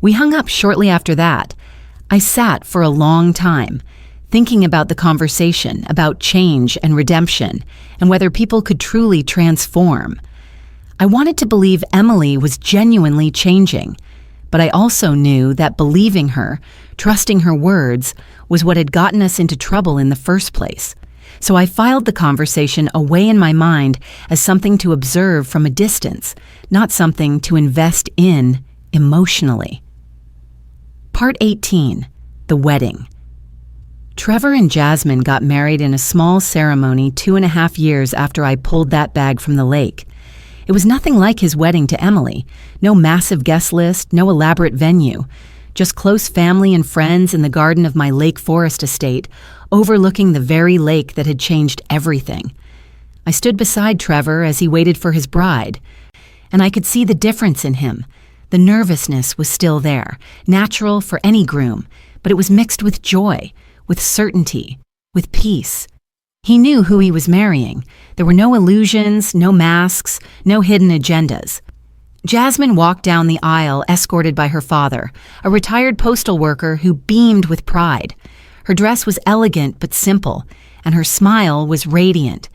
We hung up shortly after that. I sat for a long time, thinking about the conversation, about change and redemption, and whether people could truly transform. I wanted to believe Emily was genuinely changing, but I also knew that believing her, trusting her words, was what had gotten us into trouble in the first place. So I filed the conversation away in my mind as something to observe from a distance, not something to invest in emotionally. Part 18. The Wedding. Trevor and Jasmine got married in a small ceremony 2.5 years after I pulled that bag from the lake. It was nothing like his wedding to Emily. No massive guest list, no elaborate venue. Just close family and friends in the garden of my Lake Forest estate, overlooking the very lake that had changed everything. I stood beside Trevor as he waited for his bride, and I could see the difference in him. The nervousness was still there, natural for any groom, but it was mixed with joy, with certainty, with peace. He knew who he was marrying. There were no illusions, no masks, no hidden agendas. Jasmine walked down the aisle escorted by her father, a retired postal worker who beamed with pride. Her dress was elegant but simple, and her smile was radiant.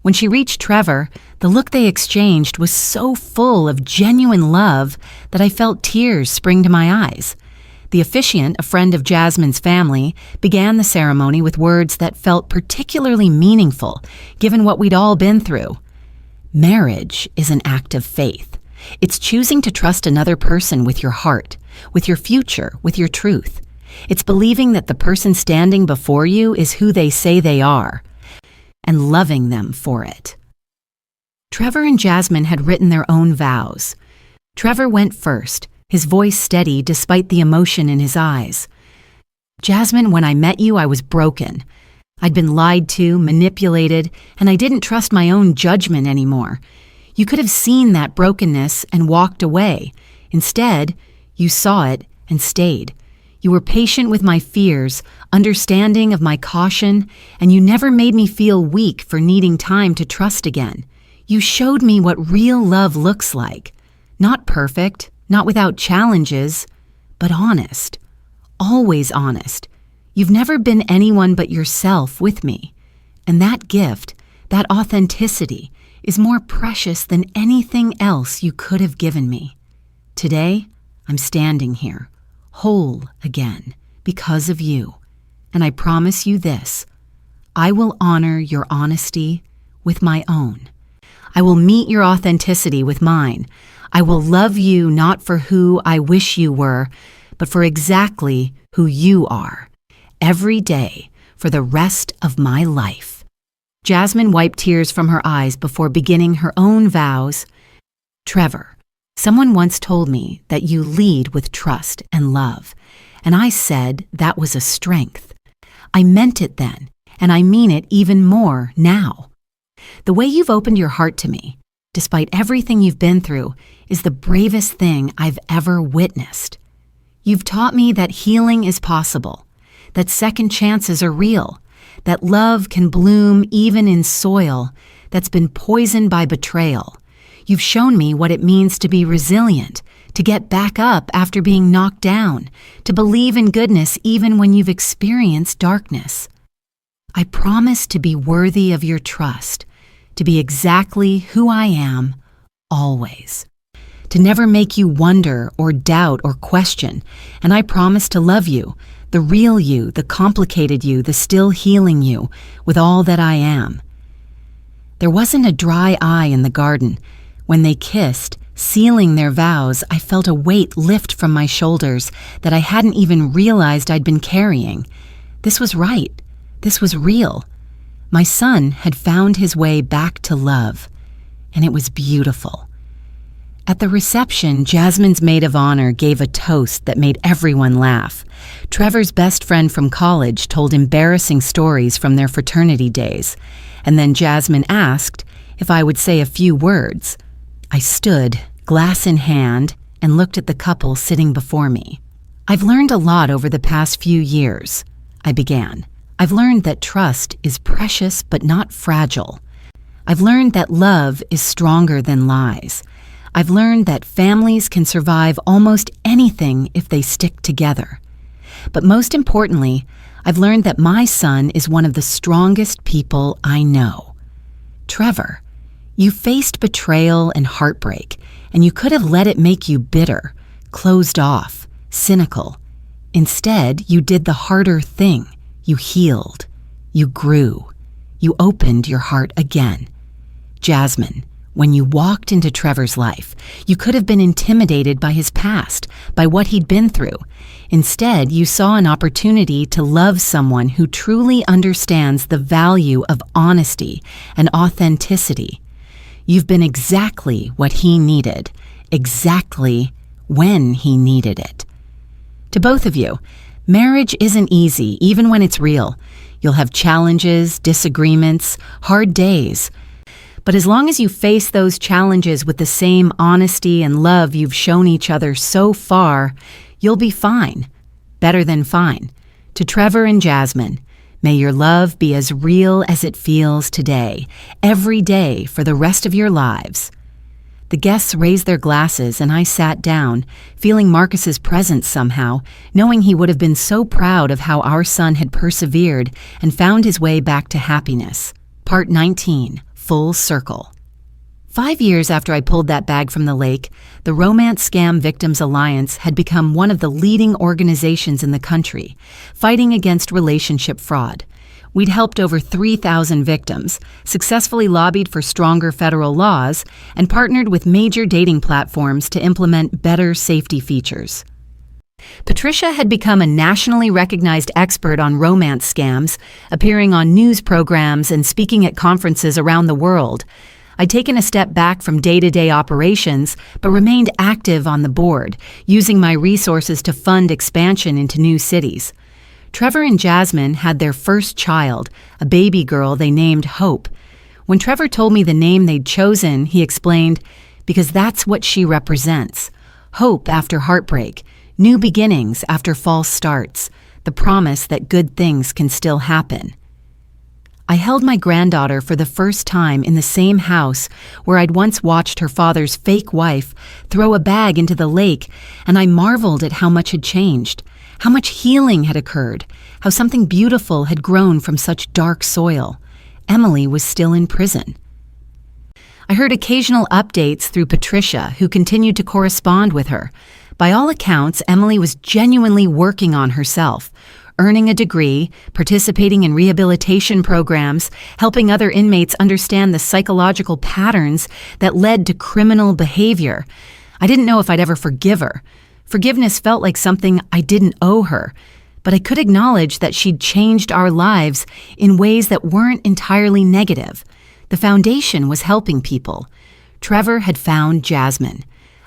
When she reached Trevor, the look they exchanged was so full of genuine love that I felt tears spring to my eyes. The officiant, a friend of Jasmine's family, began the ceremony with words that felt particularly meaningful, given what we'd all been through. Marriage is an act of faith. It's choosing to trust another person with your heart, with your future, with your truth. It's believing that the person standing before you is who they say they are, and loving them for it. Trevor and Jasmine had written their own vows. Trevor went first, his voice steady despite the emotion in his eyes. Jasmine, when I met you, I was broken. I'd been lied to, manipulated, and I didn't trust my own judgment anymore. You could have seen that brokenness and walked away. Instead, you saw it and stayed. You were patient with my fears, understanding of my caution, and you never made me feel weak for needing time to trust again. You showed me what real love looks like. Not perfect, not without challenges, but honest. Always honest. You've never been anyone but yourself with me. And that gift, that authenticity, is more precious than anything else you could have given me. Today, I'm standing here, whole again, because of you. And I promise you this, I will honor your honesty with my own. I will meet your authenticity with mine. I will love you not for who I wish you were, but for exactly who you are, every day for the rest of my life. Jasmine wiped tears from her eyes before beginning her own vows. Trevor, someone once told me that you lead with trust and love, and I said that was a strength. I meant it then, and I mean it even more now. The way you've opened your heart to me, despite everything you've been through, is the bravest thing I've ever witnessed. You've taught me that healing is possible, that second chances are real, that love can bloom even in soil that's been poisoned by betrayal. You've shown me what it means to be resilient, to get back up after being knocked down, to believe in goodness even when you've experienced darkness. I promise to be worthy of your trust, to be exactly who I am, always. To never make you wonder or doubt or question, and I promise to love you, the real you, the complicated you, the still healing you, with all that I am. There wasn't a dry eye in the garden. When they kissed, sealing their vows, I felt a weight lift from my shoulders that I hadn't even realized I'd been carrying. This was right. This was real. My son had found his way back to love, and it was beautiful. At the reception, Jasmine's maid of honor gave a toast that made everyone laugh. Trevor's best friend from college told embarrassing stories from their fraternity days, and then Jasmine asked if I would say a few words. I stood, glass in hand, and looked at the couple sitting before me. I've learned a lot over the past few years, I began. I've learned that trust is precious but not fragile. I've learned that love is stronger than lies. I've learned that families can survive almost anything if they stick together. But most importantly, I've learned that my son is one of the strongest people I know. Trevor, you faced betrayal and heartbreak, and you could have let it make you bitter, closed off, cynical. Instead, you did the harder thing. You healed. You grew. You opened your heart again. Jasmine, when you walked into Trevor's life, you could have been intimidated by his past, by what he'd been through. Instead, you saw an opportunity to love someone who truly understands the value of honesty and authenticity. You've been exactly what he needed, exactly when he needed it. To both of you, marriage isn't easy, even when it's real. You'll have challenges, disagreements, hard days. But as long as you face those challenges with the same honesty and love you've shown each other so far, you'll be fine. Better than fine. To Trevor and Jasmine, may your love be as real as it feels today, every day for the rest of your lives. The guests raised their glasses and I sat down, feeling Marcus's presence somehow, knowing he would have been so proud of how our son had persevered and found his way back to happiness. Part 19. Full Circle. 5 years after I pulled that bag from the lake, the Romance Scam Victims Alliance had become one of the leading organizations in the country, fighting against relationship fraud. We'd helped over 3,000 victims, successfully lobbied for stronger federal laws, and partnered with major dating platforms to implement better safety features. Patricia had become a nationally recognized expert on romance scams, appearing on news programs and speaking at conferences around the world. I'd taken a step back from day-to-day operations, but remained active on the board, using my resources to fund expansion into new cities. Trevor and Jasmine had their first child, a baby girl they named Hope. When Trevor told me the name they'd chosen, he explained, "Because that's what she represents. Hope after heartbreak, new beginnings after false starts, the promise that good things can still happen." I held my granddaughter for the first time in the same house where I'd once watched her father's fake wife throw a bag into the lake, and I marveled at how much had changed, how much healing had occurred, how something beautiful had grown from such dark soil. Emily was still in prison. I heard occasional updates through Patricia, who continued to correspond with her. By all accounts, Emily was genuinely working on herself, earning a degree, participating in rehabilitation programs, helping other inmates understand the psychological patterns that led to criminal behavior. I didn't know if I'd ever forgive her. Forgiveness felt like something I didn't owe her, but I could acknowledge that she'd changed our lives in ways that weren't entirely negative. The foundation was helping people. Trevor had found Jasmine.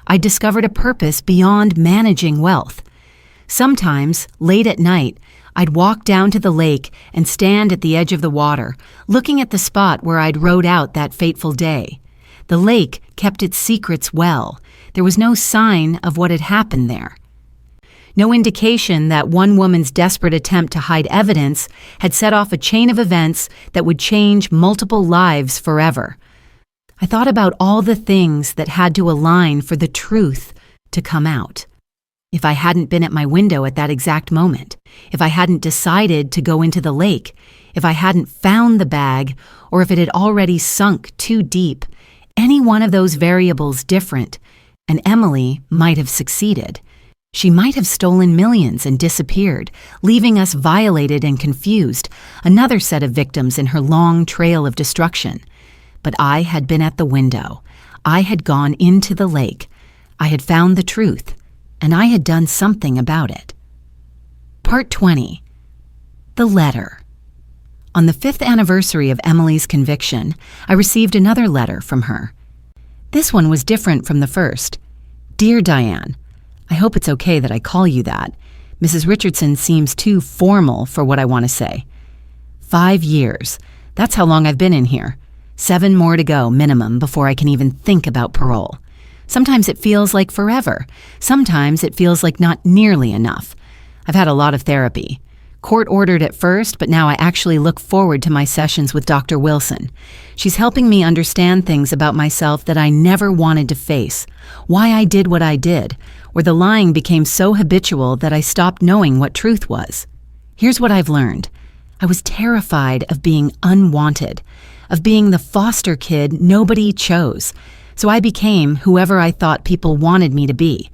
I discovered a purpose beyond managing wealth. Sometimes, late at night, I'd walk down to the lake and stand at the edge of the water, looking at the spot where I'd rowed out that fateful day. The lake kept its secrets well. There was no sign of what had happened there. No indication that one woman's desperate attempt to hide evidence had set off a chain of events that would change multiple lives forever. I thought about all the things that had to align for the truth to come out. If I hadn't been at my window at that exact moment, if I hadn't decided to go into the lake, if I hadn't found the bag, or if it had already sunk too deep, any one of those variables different, and Emily might have succeeded. She might have stolen millions and disappeared, leaving us violated and confused, another set of victims in her long trail of destruction. But I had been at the window. I had gone into the lake. I had found the truth, and I had done something about it. Part 20. The Letter. On the 5th anniversary of Emily's conviction, I received another letter from her. This one was different from the first. Dear Diane, I hope it's okay that I call you that. Mrs. Richardson seems too formal for what I want to say. 5 years. That's how long I've been in here. 7 more to go, minimum, before I can even think about parole. Sometimes it feels like forever. Sometimes it feels like not nearly enough. I've had a lot of therapy. Court-ordered at first, but now I actually look forward to my sessions with Dr. Wilson. She's helping me understand things about myself that I never wanted to face, why I did what I did, or the lying became so habitual that I stopped knowing what truth was. Here's what I've learned. I was terrified of being unwanted, of being the foster kid nobody chose, so I became whoever I thought people wanted me to be.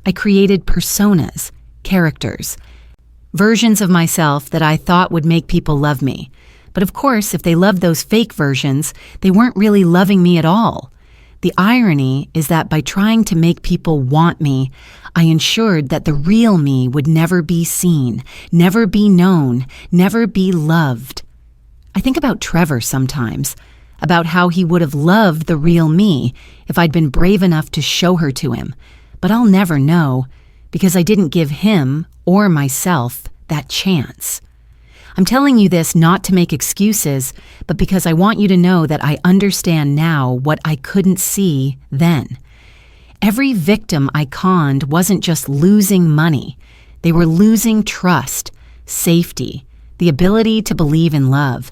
I created personas, characters, versions of myself that I thought would make people love me. But of course, if they loved those fake versions, they weren't really loving me at all. The irony is that by trying to make people want me, I ensured that the real me would never be seen, never be known, never be loved. I think about Trevor sometimes, about how he would have loved the real me if I'd been brave enough to show her to him. But I'll never know, because I didn't give him or myself that chance. I'm telling you this not to make excuses, but because I want you to know that I understand now what I couldn't see then. Every victim I conned wasn't just losing money. They were losing trust, safety, the ability to believe in love.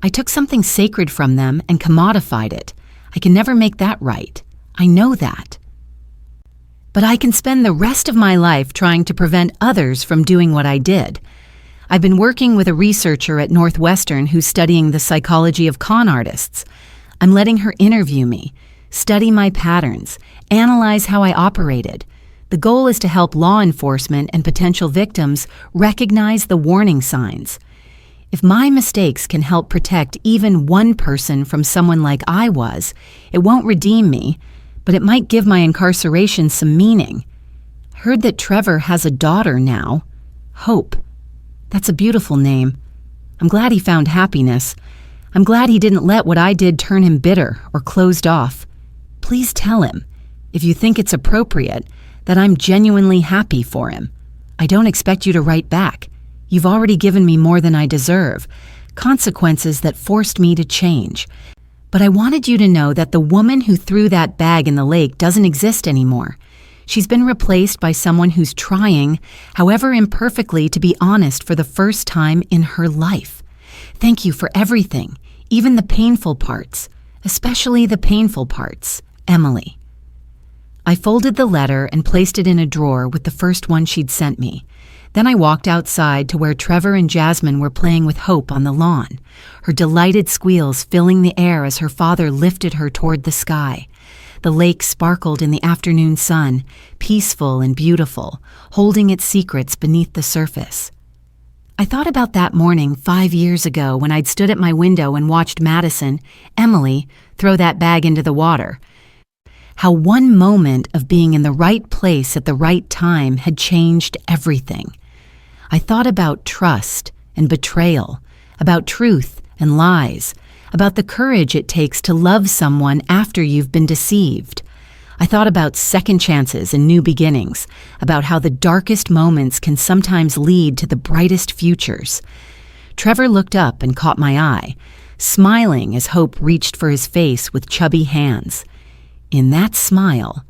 I took something sacred from them and commodified it. I can never make that right. I know that. But I can spend the rest of my life trying to prevent others from doing what I did. I've been working with a researcher at Northwestern who's studying the psychology of con artists. I'm letting her interview me, study my patterns, analyze how I operated. The goal is to help law enforcement and potential victims recognize the warning signs. If my mistakes can help protect even one person from someone like I was, it won't redeem me, but it might give my incarceration some meaning. I heard that Trevor has a daughter now, Hope. That's a beautiful name. I'm glad he found happiness. I'm glad he didn't let what I did turn him bitter or closed off. Please tell him, if you think it's appropriate, that I'm genuinely happy for him. I don't expect you to write back. You've already given me more than I deserve, consequences that forced me to change. But I wanted you to know that the woman who threw that bag in the lake doesn't exist anymore. She's been replaced by someone who's trying, however imperfectly, to be honest for the first time in her life. Thank you for everything, even the painful parts, especially the painful parts, Emily. I folded the letter and placed it in a drawer with the first one she'd sent me. Then I walked outside to where Trevor and Jasmine were playing with Hope on the lawn, her delighted squeals filling the air as her father lifted her toward the sky. The lake sparkled in the afternoon sun, peaceful and beautiful, holding its secrets beneath the surface. I thought about that morning 5 years ago when I'd stood at my window and watched Madison, Emily, throw that bag into the water. How one moment of being in the right place at the right time had changed everything. I thought about trust and betrayal, about truth and lies, about the courage it takes to love someone after you've been deceived. I thought about second chances and new beginnings, about how the darkest moments can sometimes lead to the brightest futures. Trevor looked up and caught my eye, smiling as Hope reached for his face with chubby hands. In that smile,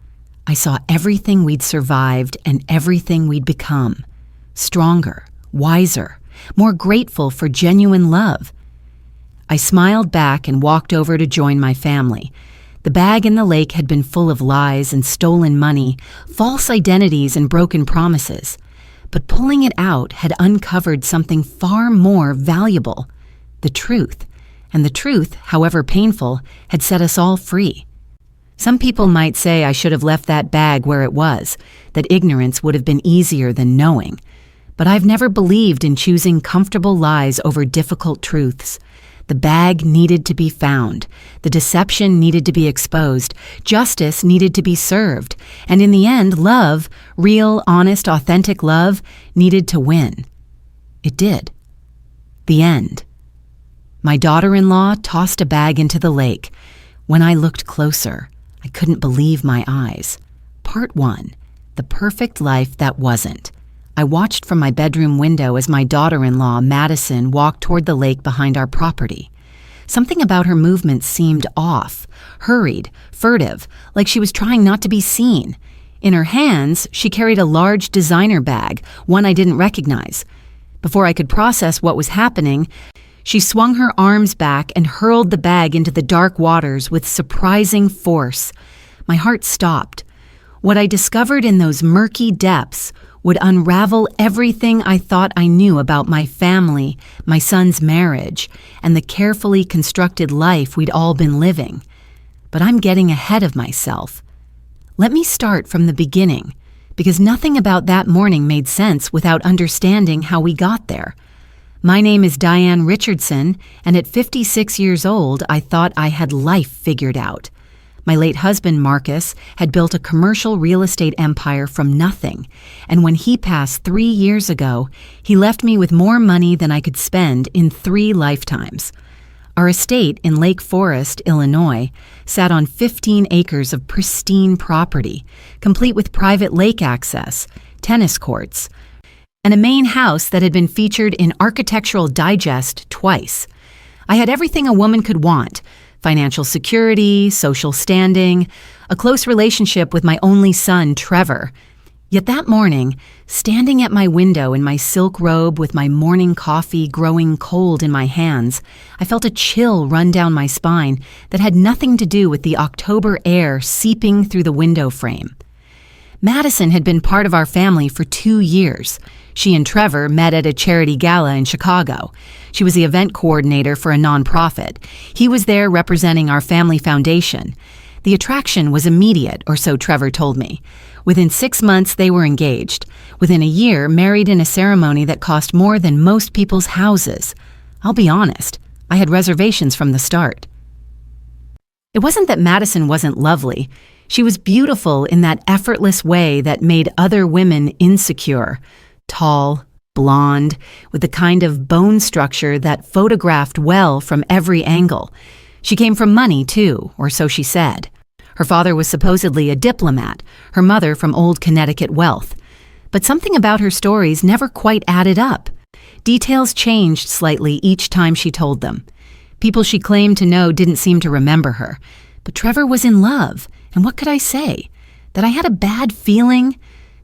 I saw everything we'd survived and everything we'd become. Stronger, wiser, more grateful for genuine love. I smiled back and walked over to join my family. The bag in the lake had been full of lies and stolen money, false identities and broken promises. But pulling it out had uncovered something far more valuable, the truth. And the truth, however painful, had set us all free. Some people might say I should have left that bag where it was, that ignorance would have been easier than knowing. But I've never believed in choosing comfortable lies over difficult truths. The bag needed to be found. The deception needed to be exposed. Justice needed to be served. And in the end, love, real, honest, authentic love, needed to win. It did. The end. My daughter-in-law tossed a bag into the lake. When I looked closer, I couldn't believe my eyes. Part 1. The perfect life that wasn't. I watched from my bedroom window as my daughter-in-law, Madison, walked toward the lake behind our property. Something about her movements seemed off, hurried, furtive, like she was trying not to be seen. In her hands, she carried a large designer bag, one I didn't recognize. Before I could process what was happening, she swung her arms back and hurled the bag into the dark waters with surprising force. My heart stopped. What I discovered in those murky depths would unravel everything I thought I knew about my family, my son's marriage, and the carefully constructed life we'd all been living. But I'm getting ahead of myself. Let me start from the beginning, because nothing about that morning made sense without understanding how we got there. My name is Diane Richardson, and at 56 years old, I thought I had life figured out. My late husband, Marcus, had built a commercial real estate empire from nothing, and when he passed 3 years ago, he left me with more money than I could spend in 3 lifetimes. Our estate in Lake Forest, Illinois, sat on 15 acres of pristine property, complete with private lake access, tennis courts, and a main house that had been featured in Architectural Digest twice. I had everything a woman could want: financial security, social standing, a close relationship with my only son, Trevor. Yet that morning, standing at my window in my silk robe with my morning coffee growing cold in my hands, I felt a chill run down my spine that had nothing to do with the October air seeping through the window frame. Madison had been part of our family for 2 years. She and Trevor met at a charity gala in Chicago. She was the event coordinator for a nonprofit. He was there representing our family foundation. The attraction was immediate, or so Trevor told me. Within 6 months, they were engaged. Within a year, married in a ceremony that cost more than most people's houses. I'll be honest, I had reservations from the start. It wasn't that Madison wasn't lovely. She was beautiful in that effortless way that made other women insecure. Tall, blonde, with the kind of bone structure that photographed well from every angle. She came from money, too, or so she said. Her father was supposedly a diplomat, her mother from old Connecticut wealth. But something about her stories never quite added up. Details changed slightly each time she told them. People she claimed to know didn't seem to remember her. But Trevor was in love, and what could I say? That I had a bad feeling?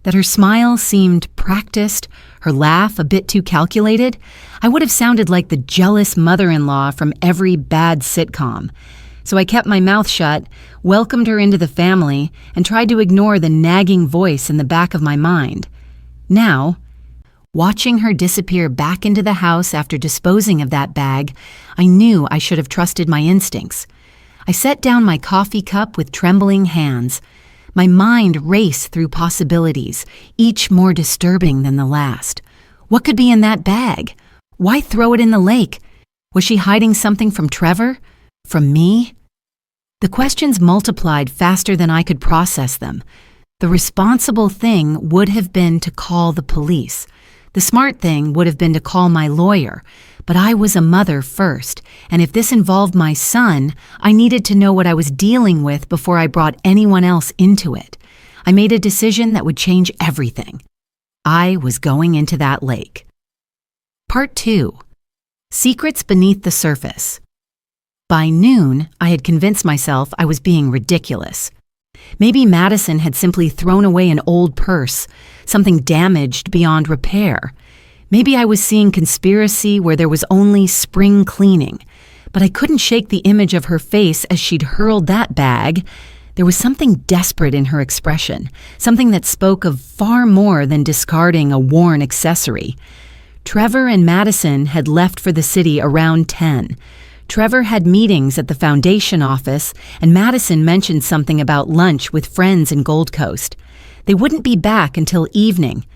That her smile seemed practiced, her laugh a bit too calculated? I would have sounded like the jealous mother-in-law from every bad sitcom. So I kept my mouth shut, welcomed her into the family, and tried to ignore the nagging voice in the back of my mind. Now, watching her disappear back into the house after disposing of that bag, I knew I should have trusted my instincts. I set down my coffee cup with trembling hands. My mind raced through possibilities, each more disturbing than the last. What could be in that bag? Why throw it in the lake? Was she hiding something from Trevor? From me? The questions multiplied faster than I could process them. The responsible thing would have been to call the police. The smart thing would have been to call my lawyer. But I was a mother first, and if this involved my son, I needed to know what I was dealing with before I brought anyone else into it. I made a decision that would change everything. I was going into that lake. Part 2. Secrets Beneath the Surface. By noon, I had convinced myself I was being ridiculous. Maybe Madison had simply thrown away an old purse, something damaged beyond repair. Maybe I was seeing conspiracy where there was only spring cleaning, but I couldn't shake the image of her face as she'd hurled that bag. There was something desperate in her expression, something that spoke of far more than discarding a worn accessory. Trevor and Madison had left for the city around 10. Trevor had meetings at the foundation office, and Madison mentioned something about lunch with friends in Gold Coast. They wouldn't be back until evening.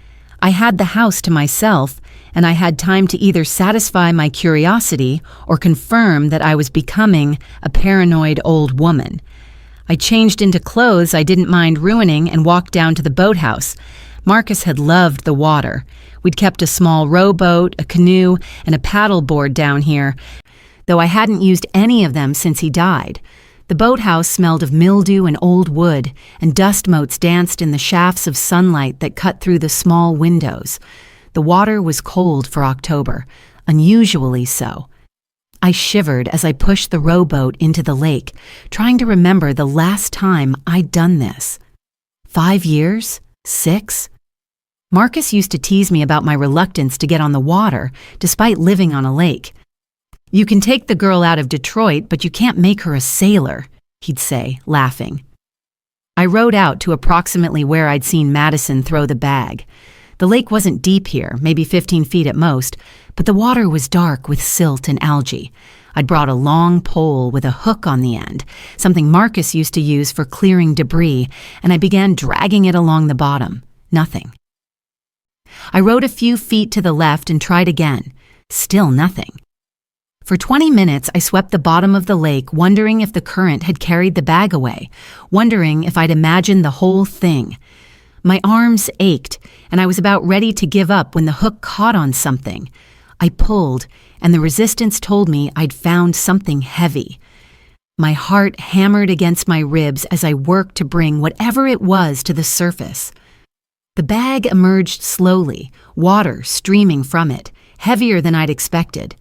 I had the house to myself, and I had time to either satisfy my curiosity or confirm that I was becoming a paranoid old woman. I changed into clothes I didn't mind ruining and walked down to the boathouse. Marcus had loved the water. We'd kept a small rowboat, a canoe, and a paddle board down here, though I hadn't used any of them since he died. The boathouse smelled of mildew and old wood, and dust motes danced in the shafts of sunlight that cut through the small windows. The water was cold for October, unusually so. I shivered as I pushed the rowboat into the lake, trying to remember the last time I'd done this. 5 years? 6? Marcus used to tease me about my reluctance to get on the water, despite living on a lake. "You can take the girl out of Detroit, but you can't make her a sailor," he'd say, laughing. I rowed out to approximately where I'd seen Madison throw the bag. The lake wasn't deep here, maybe 15 feet at most, but the water was dark with silt and algae. I'd brought a long pole with a hook on the end, something Marcus used to use for clearing debris, and I began dragging it along the bottom. Nothing. I rowed a few feet to the left and tried again. Still nothing. For 20 minutes, I swept the bottom of the lake, wondering if the current had carried the bag away, wondering if I'd imagined the whole thing. My arms ached, and I was about ready to give up when the hook caught on something. I pulled, and the resistance told me I'd found something heavy. My heart hammered against my ribs as I worked to bring whatever it was to the surface. The bag emerged slowly, water streaming from it, heavier than I'd expected.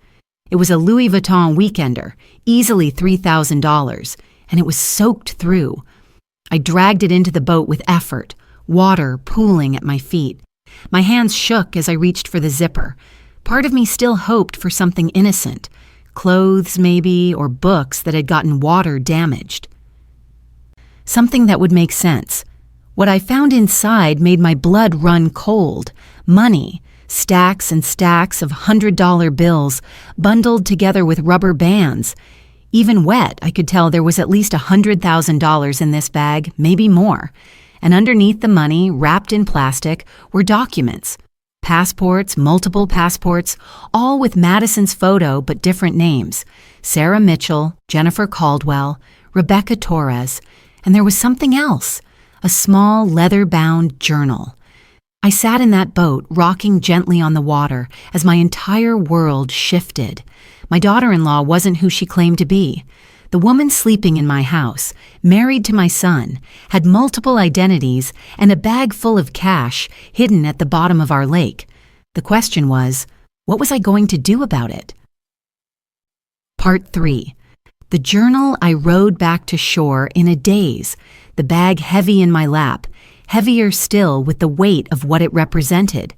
It was a Louis Vuitton weekender, easily $3,000, and it was soaked through. I dragged it into the boat with effort, water pooling at my feet. My hands shook as I reached for the zipper. Part of me still hoped for something innocent, clothes maybe, or books that had gotten water damaged. Something that would make sense. What I found inside made my blood run cold. Money. Stacks and stacks of $100 bills bundled together with rubber bands. Even wet, I could tell there was at least $100,000 in this bag, maybe more. And underneath the money, wrapped in plastic, were documents. Passports, multiple passports, all with Madison's photo but different names. Sarah Mitchell, Jennifer Caldwell, Rebecca Torres, and there was something else, a small leather-bound journal. I sat in that boat, rocking gently on the water, as my entire world shifted. My daughter-in-law wasn't who she claimed to be. The woman sleeping in my house, married to my son, had multiple identities and a bag full of cash hidden at the bottom of our lake. The question was, what was I going to do about it? Part 3. The journal I rowed back to shore in a daze, the bag heavy in my lap, heavier still with the weight of what it represented.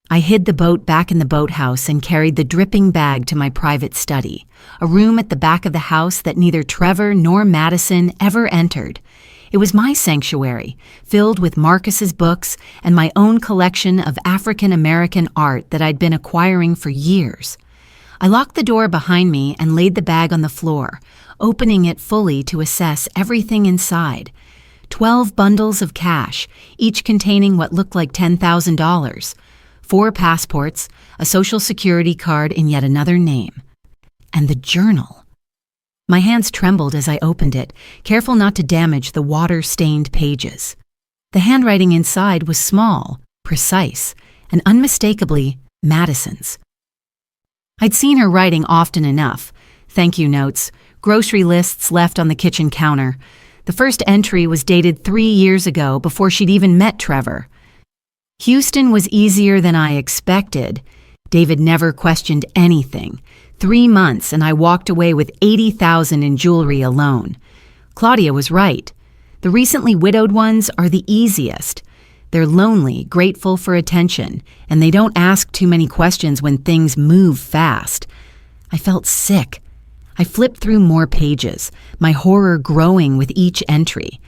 I hid the boat back in the boathouse and carried the dripping bag to my private study, a room at the back of the house that neither Trevor nor Madison ever entered. It was my sanctuary, filled with Marcus's books and my own collection of African-American art that I'd been acquiring for years. I locked the door behind me and laid the bag on the floor, opening it fully to assess everything inside. 12 bundles of cash, each containing what looked like $10,000. 4 passports, a social security card in yet another name. And the journal. My hands trembled as I opened it, careful not to damage the water-stained pages. The handwriting inside was small, precise, and unmistakably Madison's. I'd seen her writing often enough. Thank you notes, grocery lists left on the kitchen counter. The first entry was dated 3 years ago, before she'd even met Trevor. Houston was easier than I expected. David never questioned anything. 3 months and I walked away with $80,000 in jewelry alone. Claudia was right. The recently widowed ones are the easiest. They're lonely, grateful for attention, and they don't ask too many questions when things move fast. I felt sick. I flipped through more pages, my horror growing with each entry.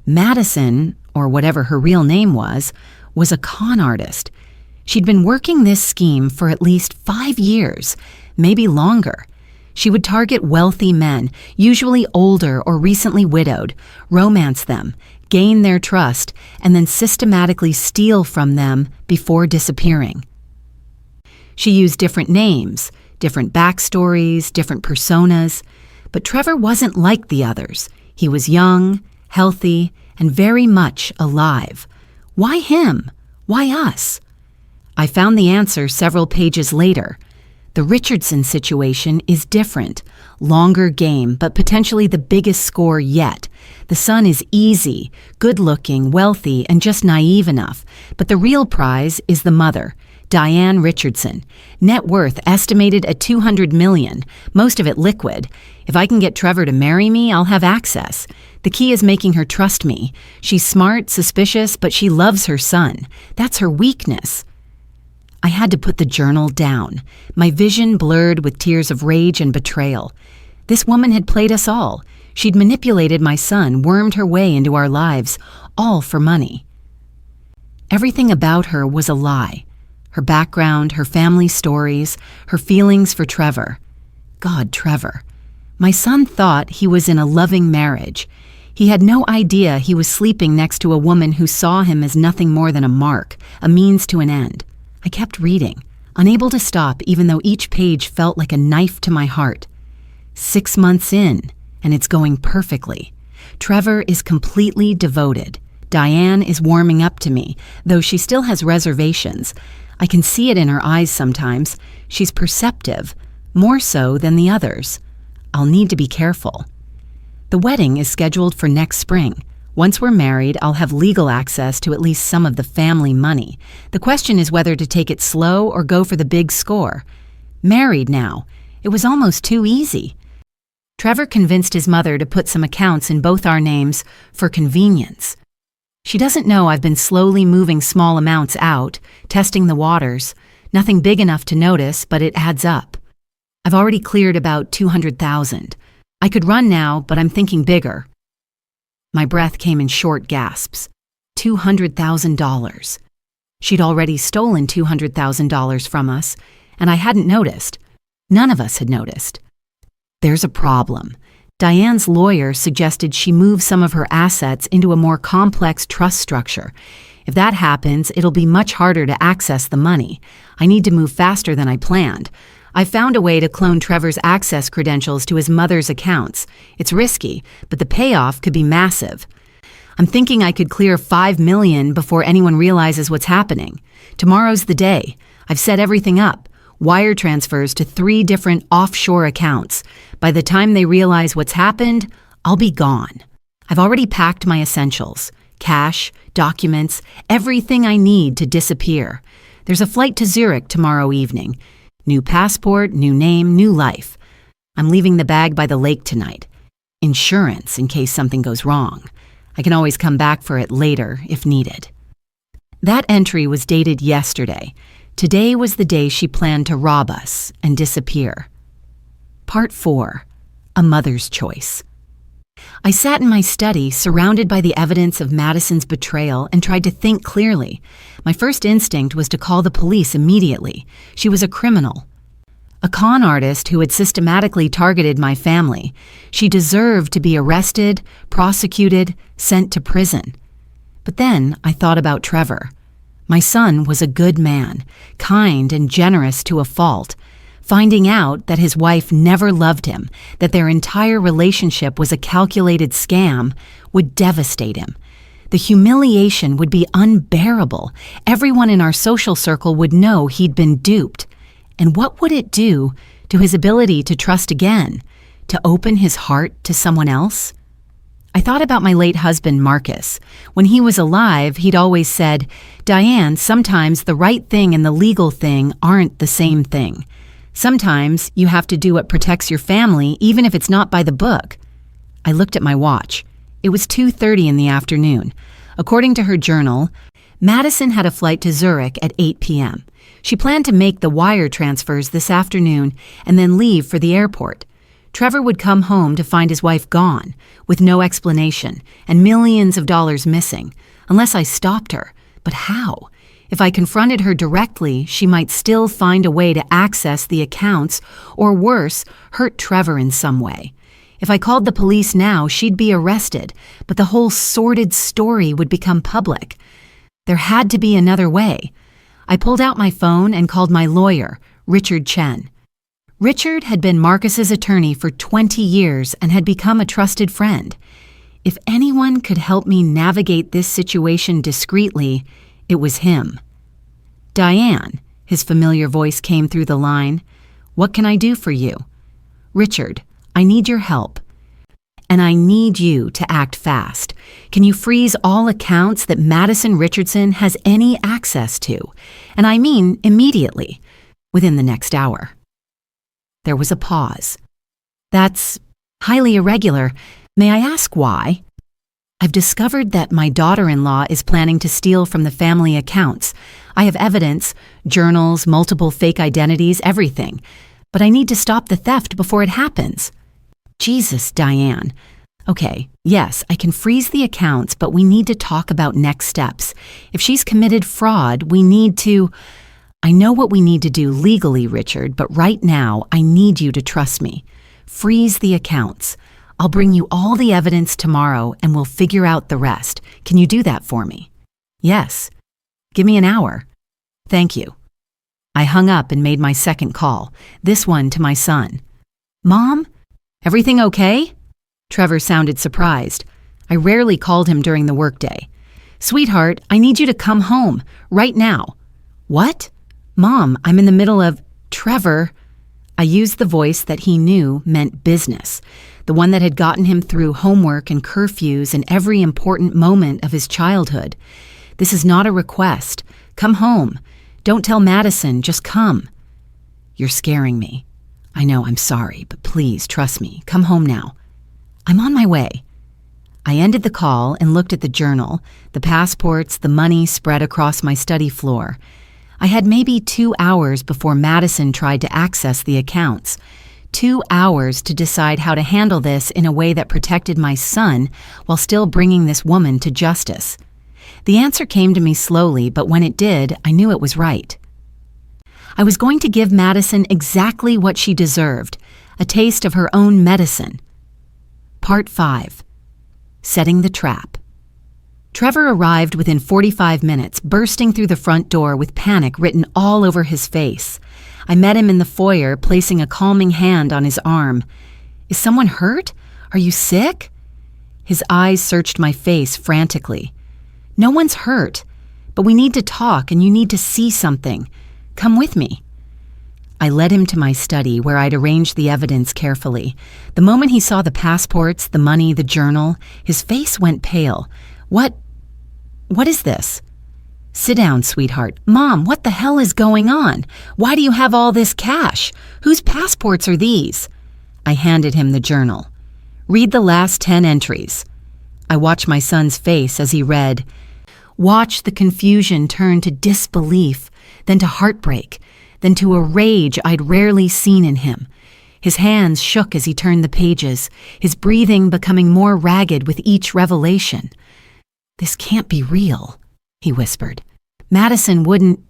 Madison, or whatever her real name was a con artist. She'd been working this scheme for at least 5 years, maybe longer. She would target wealthy men, usually older or recently widowed, romance them, gain their trust, and then systematically steal from them before disappearing. She used different names, different backstories, different personas, but Trevor wasn't like the others. He was young, healthy, and very much alive. Why him? Why us? I found the answer several pages later. The Richardson situation is different. Longer game, but potentially the biggest score yet. The son is easy, good-looking, wealthy, and just naive enough. But the real prize is the mother, Diane Richardson. Net worth estimated at $200 million, most of it liquid. If I can get Trevor to marry me, I'll have access. The key is making her trust me. She's smart, suspicious, but she loves her son. That's her weakness. I had to put the journal down, my vision blurred with tears of rage and betrayal. This woman had played us all. She'd manipulated my son, wormed her way into our lives, all for money. Everything about her was a lie. Her background, her family stories, her feelings for Trevor. God, Trevor. My son thought he was in a loving marriage. He had no idea he was sleeping next to a woman who saw him as nothing more than a mark, a means to an end. I kept reading, unable to stop even though each page felt like a knife to my heart. 6 months in, and it's going perfectly. Trevor is completely devoted. Diane is warming up to me, though she still has reservations. I can see it in her eyes sometimes. She's perceptive, more so than the others. I'll need to be careful. The wedding is scheduled for next spring. Once we're married, I'll have legal access to at least some of the family money. The question is whether to take it slow or go for the big score. Married now. It was almost too easy. Trevor convinced his mother to put some accounts in both our names for convenience. She doesn't know I've been slowly moving small amounts out, testing the waters. Nothing big enough to notice, but it adds up. I've already cleared about $200,000. I could run now, but I'm thinking bigger. My breath came in short gasps. $200,000. She'd already stolen $200,000 from us, and I hadn't noticed. None of us had noticed. There's a problem. Diane's lawyer suggested she move some of her assets into a more complex trust structure. If that happens, it'll be much harder to access the money. I need to move faster than I planned. I found a way to clone Trevor's access credentials to his mother's accounts. It's risky, but the payoff could be massive. I'm thinking I could clear $5 million before anyone realizes what's happening. Tomorrow's the day. I've set everything up. Wire transfers to 3 different offshore accounts. By the time they realize what's happened, I'll be gone. I've already packed my essentials. Cash, documents, everything I need to disappear. There's a flight to Zurich tomorrow evening. New passport, new name, new life. I'm leaving the bag by the lake tonight. Insurance in case something goes wrong. I can always come back for it later if needed. That entry was dated yesterday. Today was the day she planned to rob us and disappear. Part 4. A Mother's Choice. I sat in my study, surrounded by the evidence of Madison's betrayal, and tried to think clearly. My first instinct was to call the police immediately. She was a criminal. A con artist who had systematically targeted my family. She deserved to be arrested, prosecuted, sent to prison. But then I thought about Trevor. My son was a good man, kind and generous to a fault. Finding out that his wife never loved him, that their entire relationship was a calculated scam, would devastate him. The humiliation would be unbearable. Everyone in our social circle would know he'd been duped. And what would it do to his ability to trust again, to open his heart to someone else? I thought about my late husband, Marcus. When he was alive, he'd always said, "Diane, sometimes the right thing and the legal thing aren't the same thing. Sometimes you have to do what protects your family, even if it's not by the book." I looked at my watch. It was 2:30 in the afternoon. According to her journal, Madison had a flight to Zurich at 8 p.m. She planned to make the wire transfers this afternoon and then leave for the airport. Trevor would come home to find his wife gone, with no explanation, and millions of dollars missing, unless I stopped her. But how? If I confronted her directly, she might still find a way to access the accounts, or worse, hurt Trevor in some way. If I called the police now, she'd be arrested, but the whole sordid story would become public. There had to be another way. I pulled out my phone and called my lawyer, Richard Chen. Richard had been Marcus's attorney for 20 years and had become a trusted friend. If anyone could help me navigate this situation discreetly, it was him. "Diane," his familiar voice came through the line. "What can I do for you?" "Richard, I need your help." and I need you to act fast. Can you freeze all accounts that Madison Richardson has any access to? And I mean immediately, within the next hour." There was a pause. "That's highly irregular. May I ask why?" "I've discovered that my daughter-in-law is planning to steal from the family accounts. I have evidence, journals, multiple fake identities, everything. But I need to stop the theft before it happens." "Jesus, Diane. Okay, yes, I can freeze the accounts, but we need to talk about next steps. If she's committed fraud, we need to—" "I know what we need to do legally, Richard, but right now I need you to trust me. Freeze the accounts. I'll bring you all the evidence tomorrow and we'll figure out the rest. Can you do that for me?" "Yes. Give me an hour." "Thank you." I hung up and made my second call, this one to my son. "Mom? Everything okay?" Trevor sounded surprised. I rarely called him during the workday. "Sweetheart, I need you to come home, right now." "What?" "Mom, I'm in the middle of—" "Trevor." I used the voice that he knew meant business, the one that had gotten him through homework and curfews and every important moment of his childhood. "This is not a request. Come home. Don't tell Madison, just come." "You're scaring me." "I know, I'm sorry, but please trust me. Come home now." "I'm on my way." I ended the call and looked at the journal, the passports, the money spread across my study floor. I had maybe 2 hours before Madison tried to access the accounts. 2 hours to decide how to handle this in a way that protected my son while still bringing this woman to justice. The answer came to me slowly, but when it did, I knew it was right. I was going to give Madison exactly what she deserved, a taste of her own medicine. Part 5. Setting the Trap. Trevor arrived within 45 minutes, bursting through the front door with panic written all over his face. I met him in the foyer, placing a calming hand on his arm. "Is someone hurt? Are you sick?" His eyes searched my face frantically. "No one's hurt, but we need to talk and you need to see something. Come with me." I led him to my study where I'd arranged the evidence carefully. The moment he saw the passports, the money, the journal, his face went pale. What is this?" "Sit down, sweetheart." "Mom, what the hell is going on? Why do you have all this cash? Whose passports are these?" I handed him the journal. "Read the last 10 entries." I watched my son's face as he read. Watch the confusion turn to disbelief, then to heartbreak, then to a rage I'd rarely seen in him. His hands shook as he turned the pages, his breathing becoming more ragged with each revelation. "This can't be real," he whispered. "Madison wouldn't—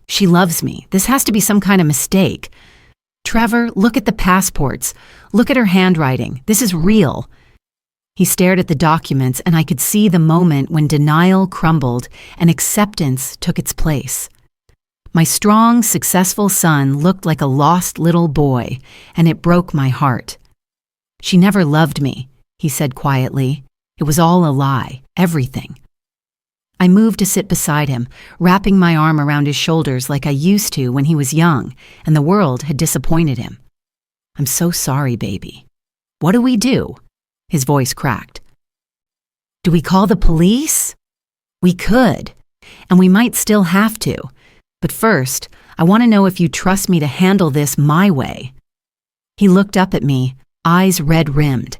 She loves me. This has to be some kind of mistake. Trevor, look at the passports. Look at her handwriting. This is real." He stared at the documents, and I could see the moment when denial crumbled and acceptance took its place. My strong, successful son looked like a lost little boy, and it broke my heart. "She never loved me," he said quietly. "It was all a lie, everything." I moved to sit beside him, wrapping my arm around his shoulders like I used to when he was young and the world had disappointed him. "I'm so sorry, baby." "What do we do?" His voice cracked. "Do we call the police?" "We could, and we might still have to. But first, I want to know if you trust me to handle this my way." He looked up at me, eyes red-rimmed.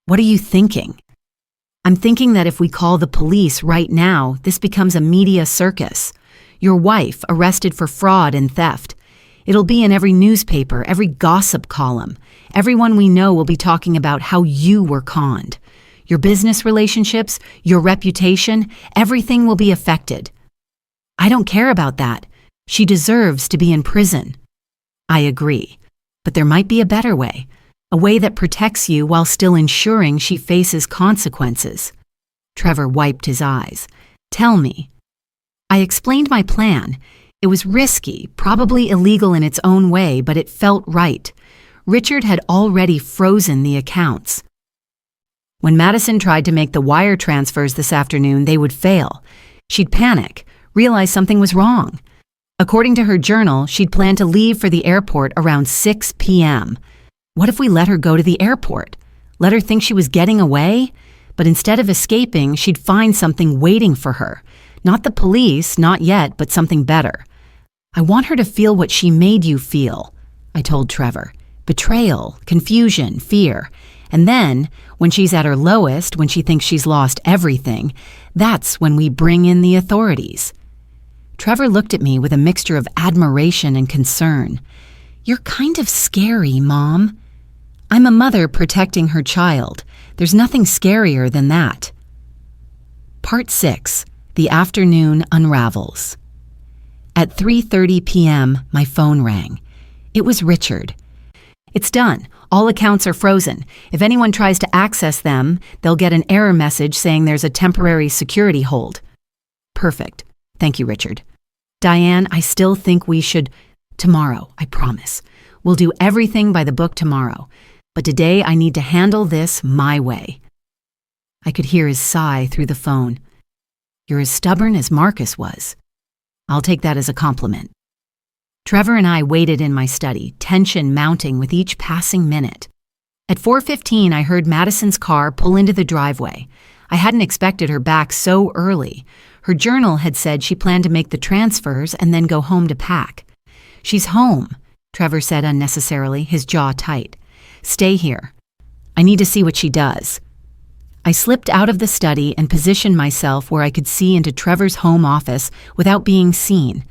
"What are you thinking?" "I'm thinking that if we call the police right now, this becomes a media circus. Your wife arrested for fraud and theft. It'll be in every newspaper, every gossip column. Everyone we know will be talking about how you were conned. Your business relationships, your reputation, everything will be affected." "I don't care about that. She deserves to be in prison." "I agree, but there might be a better way. A way that protects you while still ensuring she faces consequences." Trevor wiped his eyes. "Tell me." I explained my plan. It was risky, probably illegal in its own way, but it felt right. Richard had already frozen the accounts. When Madison tried to make the wire transfers this afternoon, they would fail. She'd panic, realize something was wrong. According to her journal, she'd planned to leave for the airport around 6 p.m. What if we let her go to the airport? Let her think she was getting away? But instead of escaping, she'd find something waiting for her. Not the police, not yet, but something better. I want her to feel what she made you feel, I told Trevor. Betrayal, confusion, fear. And then, when she's at her lowest, when she thinks she's lost everything, that's when we bring in the authorities. Trevor looked at me with a mixture of admiration and concern. You're kind of scary, Mom. I'm a mother protecting her child. There's nothing scarier than that. Part 6. The Afternoon Unravels. At 3:30 p.m., my phone rang. It was Richard. It's done. All accounts are frozen. If anyone tries to access them, they'll get an error message saying there's a temporary security hold. Perfect. Thank you, Richard. Diane, I still think we should... Tomorrow, I promise. We'll do everything by the book tomorrow. But today I need to handle this my way. I could hear his sigh through the phone. You're as stubborn as Marcus was. I'll take that as a compliment. Trevor and I waited in my study, tension mounting with each passing minute. At 4:15, I heard Madison's car pull into the driveway. I hadn't expected her back so early. Her journal had said she planned to make the transfers and then go home to pack. She's home, Trevor said unnecessarily, his jaw tight. Stay here. I need to see what she does. I slipped out of the study and positioned myself where I could see into Trevor's home office without being seen.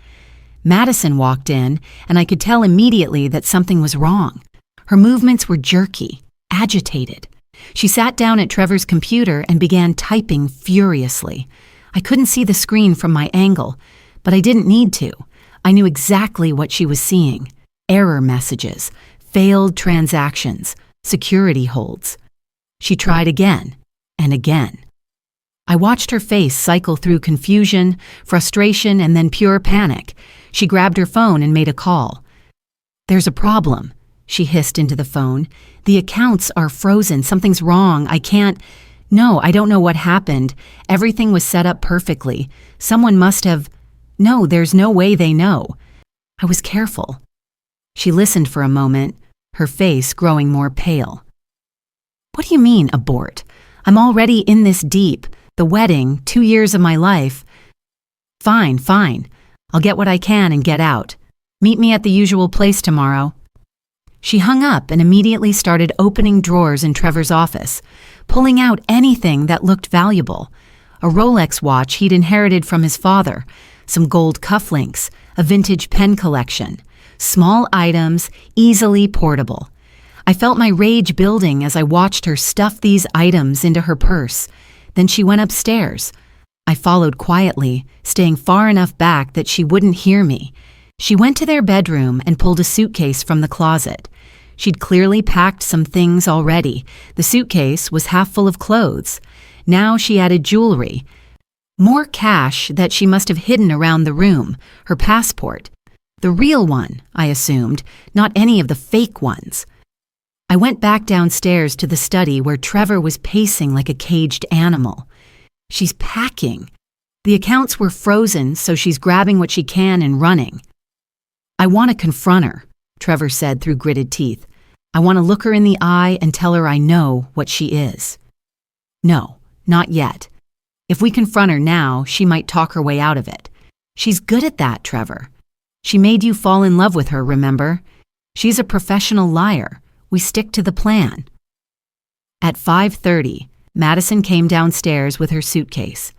Madison walked in, and I could tell immediately that something was wrong. Her movements were jerky, agitated. She sat down at Trevor's computer and began typing furiously. I couldn't see the screen from my angle, but I didn't need to. I knew exactly what she was seeing. Error messages, failed transactions, security holds. She tried again and again. I watched her face cycle through confusion, frustration, and then pure panic. She grabbed her phone and made a call. There's a problem, she hissed into the phone. The accounts are frozen. Something's wrong. I can't... No, I don't know what happened. Everything was set up perfectly. Someone must have... No, there's no way they know. I was careful. She listened for a moment, her face growing more pale. What do you mean, abort? I'm already in this deep. The wedding, 2 years of my life. Fine. I'll get what I can and get out. Meet me at the usual place tomorrow. She hung up and immediately started opening drawers in Trevor's office, pulling out anything that looked valuable. A Rolex watch he'd inherited from his father, some gold cufflinks, a vintage pen collection. Small items, easily portable. I felt my rage building as I watched her stuff these items into her purse. Then she went upstairs. I followed quietly, staying far enough back that she wouldn't hear me. She went to their bedroom and pulled a suitcase from the closet. She'd clearly packed some things already. The suitcase was half full of clothes. Now she added jewelry. More cash that she must have hidden around the room, her passport. The real one, I assumed, not any of the fake ones. I went back downstairs to the study where Trevor was pacing like a caged animal. She's packing. The accounts were frozen, so she's grabbing what she can and running. I want to confront her, Trevor said through gritted teeth. I want to look her in the eye and tell her I know what she is. No, not yet. If we confront her now, she might talk her way out of it. She's good at that, Trevor. She made you fall in love with her, remember? She's a professional liar. We stick to the plan. At 5:30, Madison came downstairs with her suitcase.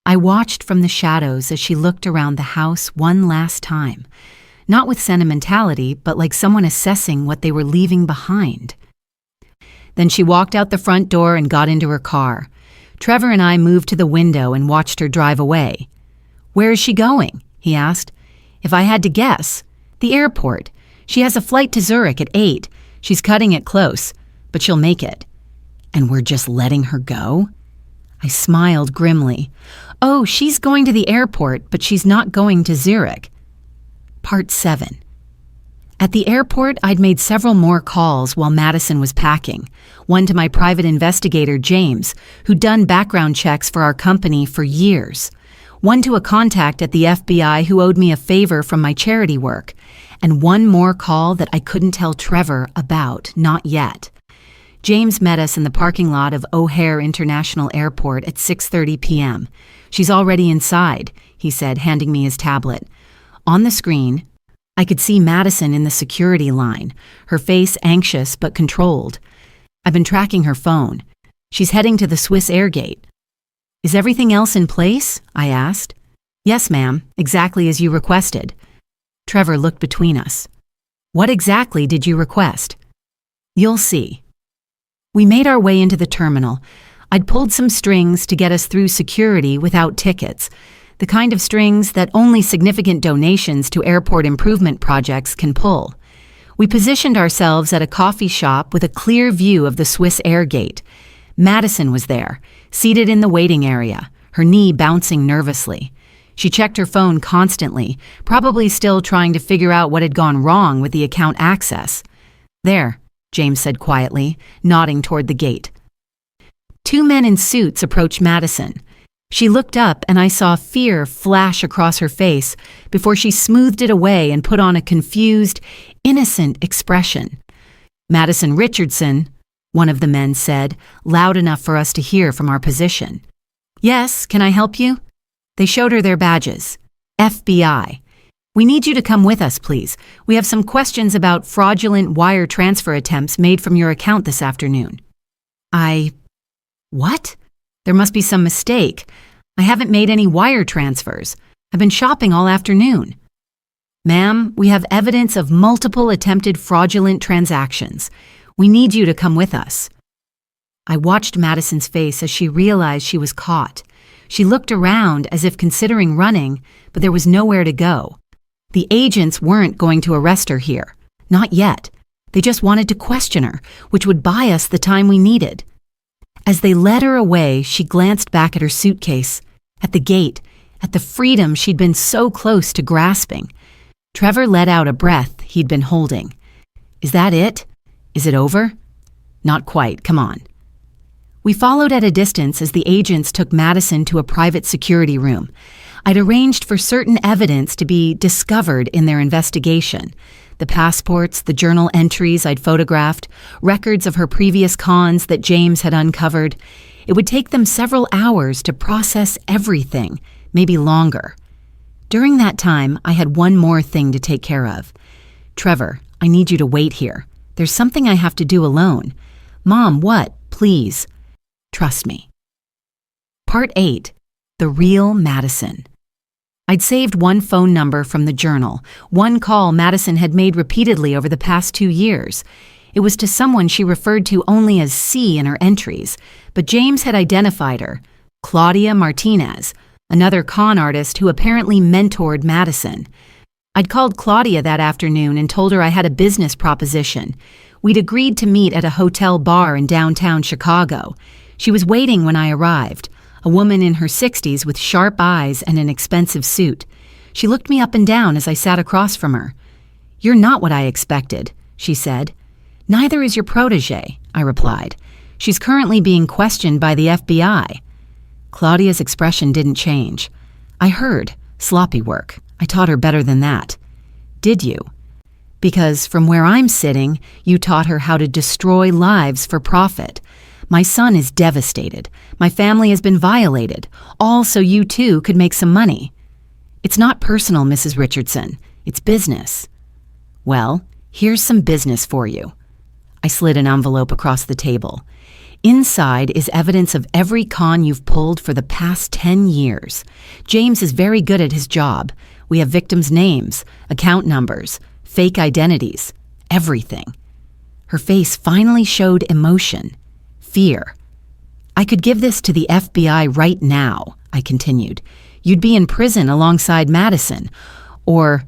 I watched from the shadows as she looked around the house one last time, not with sentimentality, but like someone assessing what they were leaving behind. Then she walked out the front door and got into her car. Trevor and I moved to the window and watched her drive away. Where is she going? He asked. If I had to guess, the airport. She has a flight to Zurich at 8. She's cutting it close, but she'll make it. And we're just letting her go? I smiled grimly. Oh, she's going to the airport, but she's not going to Zurich. Part 7. At the airport, I'd made several more calls while Madison was packing. One to my private investigator, James, who'd done background checks for our company for years. One to a contact at the FBI who owed me a favor from my charity work. And one more call that I couldn't tell Trevor about, not yet. James met us in the parking lot of O'Hare International Airport at 6:30 p.m. She's already inside, he said, handing me his tablet. On the screen, I could see Madison in the security line, her face anxious but controlled. I've been tracking her phone. She's heading to the Swiss Air Gate. Is everything else in place? I asked. Yes, ma'am, exactly as you requested. Trevor looked between us. What exactly did you request? You'll see. We made our way into the terminal. I'd pulled some strings to get us through security without tickets, the kind of strings that only significant donations to airport improvement projects can pull. We positioned ourselves at a coffee shop with a clear view of the Swiss Air Gate. Madison was there, seated in the waiting area, her knee bouncing nervously. She checked her phone constantly, probably still trying to figure out what had gone wrong with the account access. There, James said quietly, nodding toward the gate. Two men in suits approached Madison. She looked up and I saw fear flash across her face before she smoothed it away and put on a confused, innocent expression. Madison Richardson, one of the men said, loud enough for us to hear from our position. Yes, can I help you? They showed her their badges. FBI. We need you to come with us, please. We have some questions about fraudulent wire transfer attempts made from your account this afternoon. What? There must be some mistake. I haven't made any wire transfers. I've been shopping all afternoon. Ma'am, we have evidence of multiple attempted fraudulent transactions. We need you to come with us. I watched Madison's face as she realized she was caught. She looked around as if considering running, but there was nowhere to go. The agents weren't going to arrest her here. Not yet. They just wanted to question her, which would buy us the time we needed. As they led her away, she glanced back at her suitcase, at the gate, at the freedom she'd been so close to grasping. Trevor let out a breath he'd been holding. Is that it? Is it over? Not quite, come on. We followed at a distance as the agents took Madison to a private security room. I'd arranged for certain evidence to be discovered in their investigation. The passports, the journal entries I'd photographed, records of her previous cons that James had uncovered. It would take them several hours to process everything, maybe longer. During that time, I had one more thing to take care of. Trevor, I need you to wait here. There's something I have to do alone. Mom, what? Please. Trust me. Part 8. The Real Madison. I'd saved one phone number from the journal, one call Madison had made repeatedly over the past 2 years. It was to someone she referred to only as C in her entries, but James had identified her, Claudia Martinez, another con artist who apparently mentored Madison. I'd called Claudia that afternoon and told her I had a business proposition. We'd agreed to meet at a hotel bar in downtown Chicago. She was waiting when I arrived, a woman in her 60s with sharp eyes and an expensive suit. She looked me up and down as I sat across from her. You're not what I expected, she said. Neither is your protege, I replied. She's currently being questioned by the FBI. Claudia's expression didn't change. I heard. Sloppy work. I taught her better than that. Did you? Because from where I'm sitting, you taught her how to destroy lives for profit. My son is devastated. My family has been violated, all so you too could make some money. It's not personal, Mrs. Richardson. It's business. Well, here's some business for you. I slid an envelope across the table. Inside is evidence of every con you've pulled for the past 10 years. James is very good at his job. We have victims' names, account numbers, fake identities, everything. Her face finally showed emotion. Fear. I could give this to the FBI right now, I continued. You'd be in prison alongside Madison. Or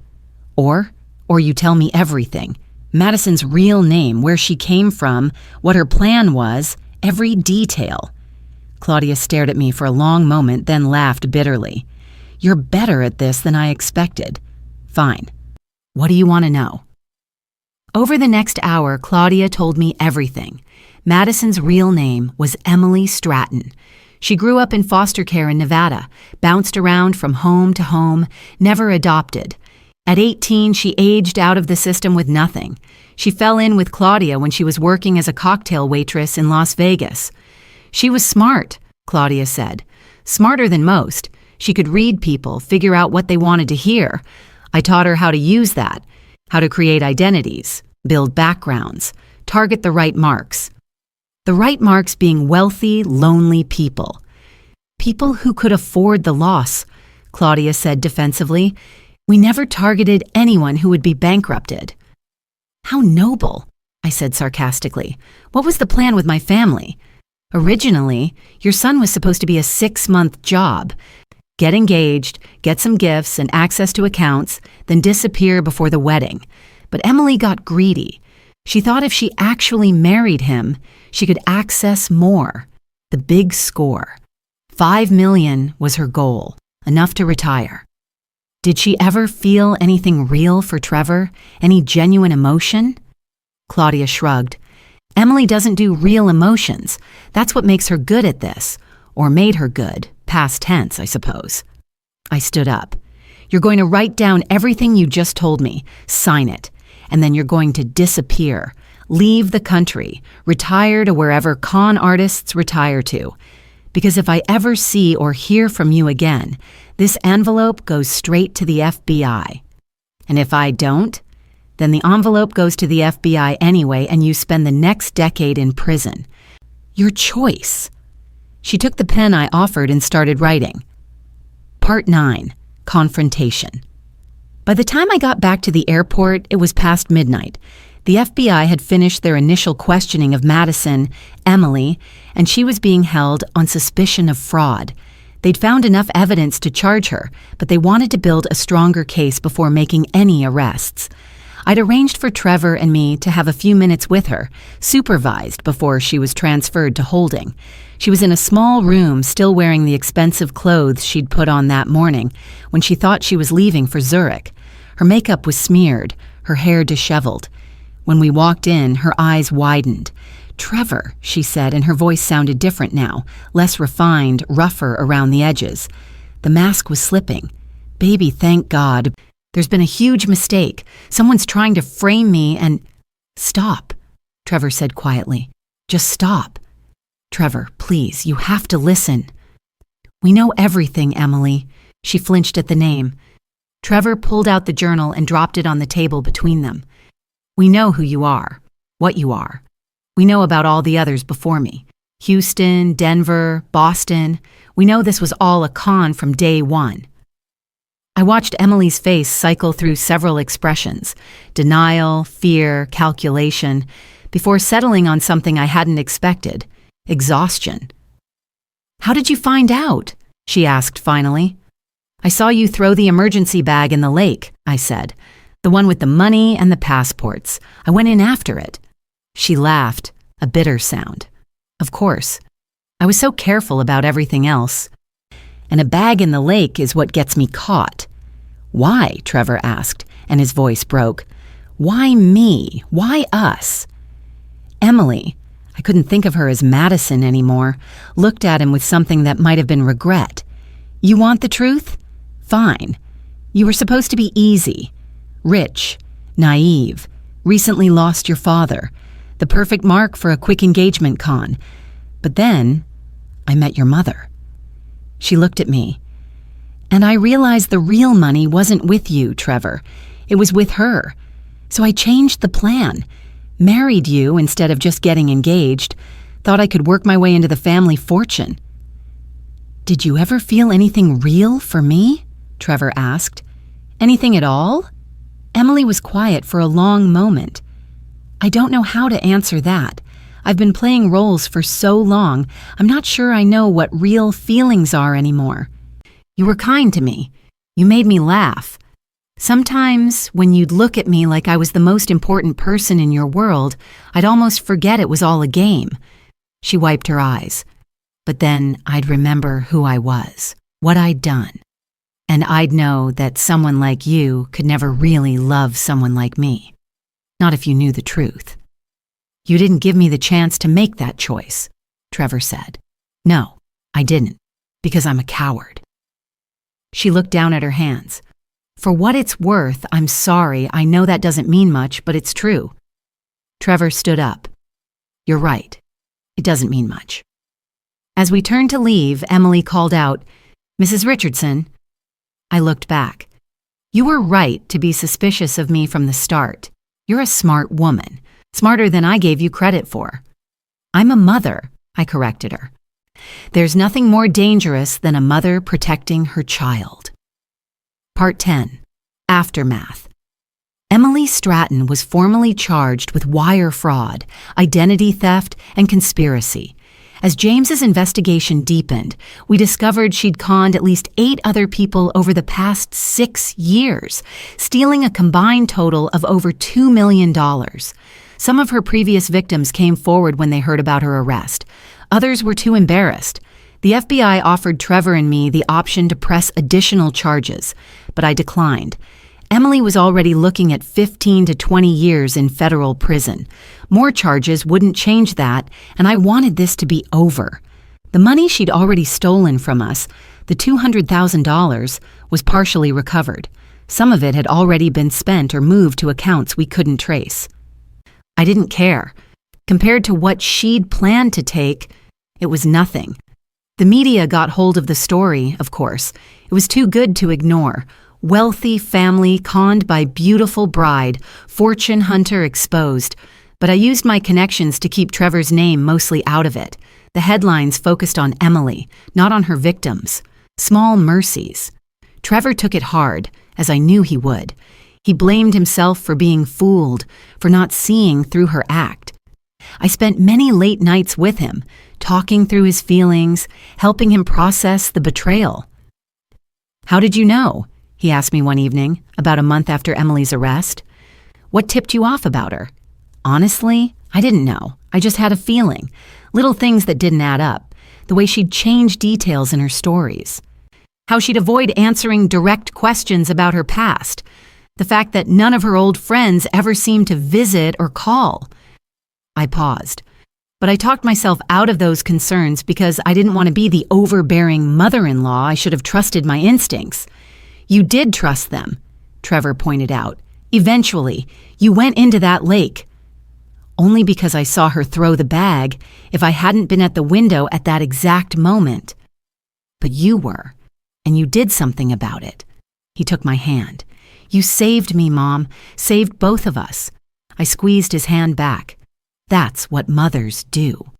you tell me everything. Madison's real name, where she came from, what her plan was, every detail. Claudia stared at me for a long moment, then laughed bitterly. You're better at this than I expected. Fine. What do you want to know? Over the next hour, Claudia told me everything. Madison's real name was Emily Stratton. She grew up in foster care in Nevada, bounced around from home to home, never adopted. At 18, she aged out of the system with nothing. She fell in with Claudia when she was working as a cocktail waitress in Las Vegas. She was smart, Claudia said. Smarter than most. She could read people, figure out what they wanted to hear. I taught her how to use that, how to create identities, build backgrounds, target the right marks. The right marks being wealthy, lonely people. People who could afford the loss, Claudia said defensively. We never targeted anyone who would be bankrupted. How noble, I said sarcastically. What was the plan with my family? Originally, your son was supposed to be a 6-month job. Get engaged, get some gifts and access to accounts, then disappear before the wedding. But Emily got greedy. She thought if she actually married him, she could access more. The big score. $5 million was her goal, enough to retire. Did she ever feel anything real for Trevor? Any genuine emotion? Claudia shrugged. Emily doesn't do real emotions. That's what makes her good at this. Or made her good. Past tense, I suppose. I stood up. You're going to write down everything you just told me. Sign it. And then you're going to disappear. Leave the country. Retire to wherever con artists retire to. Because if I ever see or hear from you again, this envelope goes straight to the FBI. And if I don't, then the envelope goes to the FBI anyway and you spend the next decade in prison. Your choice. She took the pen I offered and started writing. Part 9. Confrontation. By the time I got back to the airport, it was past midnight. The FBI had finished their initial questioning of Madison, Emily, and she was being held on suspicion of fraud. They'd found enough evidence to charge her, but they wanted to build a stronger case before making any arrests. I'd arranged for Trevor and me to have a few minutes with her, supervised before she was transferred to holding. She was in a small room, still wearing the expensive clothes she'd put on that morning when she thought she was leaving for Zurich. Her makeup was smeared, her hair disheveled. When we walked in, her eyes widened. Trevor, she said, and her voice sounded different now, less refined, rougher around the edges. The mask was slipping. Baby, thank God. There's been a huge mistake. Someone's trying to frame me and... Stop, Trevor said quietly. Just stop. Trevor, please, you have to listen. We know everything, Emily. She flinched at the name. Trevor pulled out the journal and dropped it on the table between them. We know who you are, what you are. We know about all the others before me. Houston, Denver, Boston. We know this was all a con from day one. I watched Emily's face cycle through several expressions, denial, fear, calculation, before settling on something I hadn't expected, exhaustion. How did you find out? She asked finally. I saw you throw the emergency bag in the lake, I said. The one with the money and the passports. I went in after it. She laughed, a bitter sound. Of course. I was so careful about everything else. And a bag in the lake is what gets me caught. Why? Trevor asked, and his voice broke. Why me? Why us? Emily, I couldn't think of her as Madison anymore, looked at him with something that might have been regret. You want the truth? Fine. You were supposed to be easy, rich, naive, recently lost your father, the perfect mark for a quick engagement con. But then, I met your mother. She looked at me. And I realized the real money wasn't with you, Trevor. It was with her. So I changed the plan. Married you instead of just getting engaged. Thought I could work my way into the family fortune. Did you ever feel anything real for me? Trevor asked. Anything at all? Emily was quiet for a long moment. I don't know how to answer that. I've been playing roles for so long, I'm not sure I know what real feelings are anymore. You were kind to me. You made me laugh. Sometimes, when you'd look at me like I was the most important person in your world, I'd almost forget it was all a game. She wiped her eyes. But then I'd remember who I was, what I'd done. And I'd know that someone like you could never really love someone like me. Not if you knew the truth. You didn't give me the chance to make that choice, Trevor said. No, I didn't, because I'm a coward. She looked down at her hands. For what it's worth, I'm sorry. I know that doesn't mean much, but it's true. Trevor stood up. You're right. It doesn't mean much. As we turned to leave, Emily called out, Mrs. Richardson. I looked back. You were right to be suspicious of me from the start. You're a smart woman, smarter than I gave you credit for. I'm a mother, I corrected her. There's nothing more dangerous than a mother protecting her child. Part 10. Aftermath. Emily Stratton was formally charged with wire fraud, identity theft, and conspiracy. As James's investigation deepened, we discovered she'd conned at least 8 other people over the past 6 years, stealing a combined total of over $2 million. Some of her previous victims came forward when they heard about her arrest. Others were too embarrassed. The FBI offered Trevor and me the option to press additional charges, but I declined. Emily was already looking at 15 to 20 years in federal prison. More charges wouldn't change that, and I wanted this to be over. The money she'd already stolen from us, the $200,000, was partially recovered. Some of it had already been spent or moved to accounts we couldn't trace. I didn't care. Compared to what she'd planned to take, it was nothing. The media got hold of the story, of course. It was too good to ignore. Wealthy family conned by beautiful bride, fortune hunter exposed. But I used my connections to keep Trevor's name mostly out of it. The headlines focused on Emily, not on her victims. Small mercies. Trevor took it hard, as I knew he would. He blamed himself for being fooled, for not seeing through her act. I spent many late nights with him, talking through his feelings, helping him process the betrayal. How did you know? He asked me one evening, about a month after Emily's arrest. What tipped you off about her? Honestly, I didn't know. I just had a feeling. Little things that didn't add up. The way she'd change details in her stories. How she'd avoid answering direct questions about her past. The fact that none of her old friends ever seemed to visit or call. I paused. But I talked myself out of those concerns because I didn't want to be the overbearing mother-in-law. I should have trusted my instincts. You did trust them, Trevor pointed out. Eventually, you went into that lake. Only because I saw her throw the bag, if I hadn't been at the window at that exact moment. But you were, and you did something about it. He took my hand. You saved me, Mom, saved both of us. I squeezed his hand back. That's what mothers do.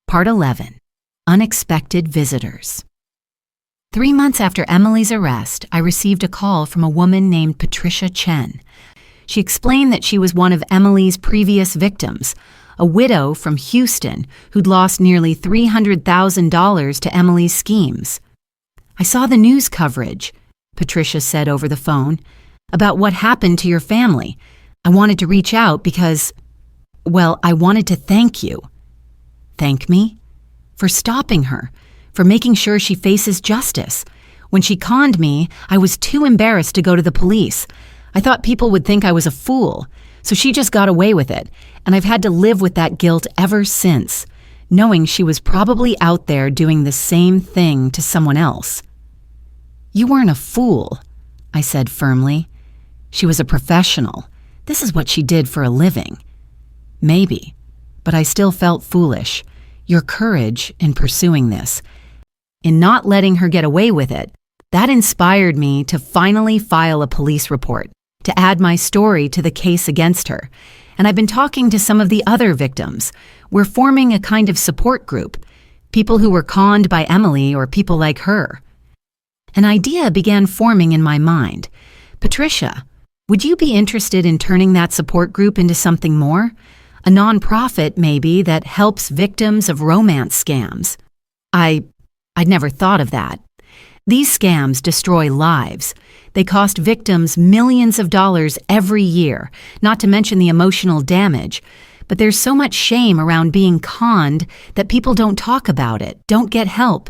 Part 11. Unexpected Visitors. 3 months after Emily's arrest, I received a call from a woman named Patricia Chen. She explained that she was one of Emily's previous victims, a widow from Houston who'd lost nearly $300,000 to Emily's schemes. I saw the news coverage, Patricia said over the phone, about what happened to your family. I wanted to reach out because, well, I wanted to thank you. Thank me? For stopping her. For making sure she faces justice. When she conned me, I was too embarrassed to go to the police. I thought people would think I was a fool, so she just got away with it, and I've had to live with that guilt ever since, knowing she was probably out there doing the same thing to someone else. You weren't a fool, I said firmly. She was a professional. This is what she did for a living. Maybe, but I still felt foolish. Your courage in pursuing this, in not letting her get away with it, that inspired me to finally file a police report, to add my story to the case against her. And I've been talking to some of the other victims. We're forming a kind of support group, people who were conned by Emily or people like her. An idea began forming in my mind. Patricia, would you be interested in turning that support group into something more? A nonprofit, maybe, that helps victims of romance scams. I'd never thought of that. These scams destroy lives. They cost victims millions of dollars every year, not to mention the emotional damage. But there's so much shame around being conned that people don't talk about it, don't get help.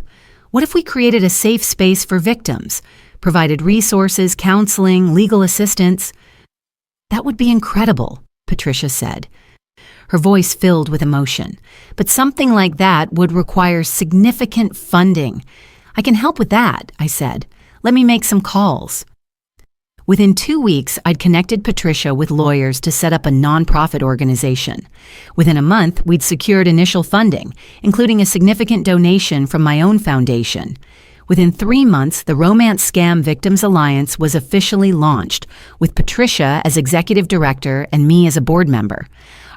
What if we created a safe space for victims, provided resources, counseling, legal assistance? That would be incredible, Patricia said. Her voice filled with emotion. But something like that would require significant funding. I can help with that, I said. Let me make some calls. Within 2 weeks, I'd connected Patricia with lawyers to set up a nonprofit organization. Within a month, we'd secured initial funding, including a significant donation from my own foundation. Within 3 months, the Romance Scam Victims Alliance was officially launched, with Patricia as executive director and me as a board member.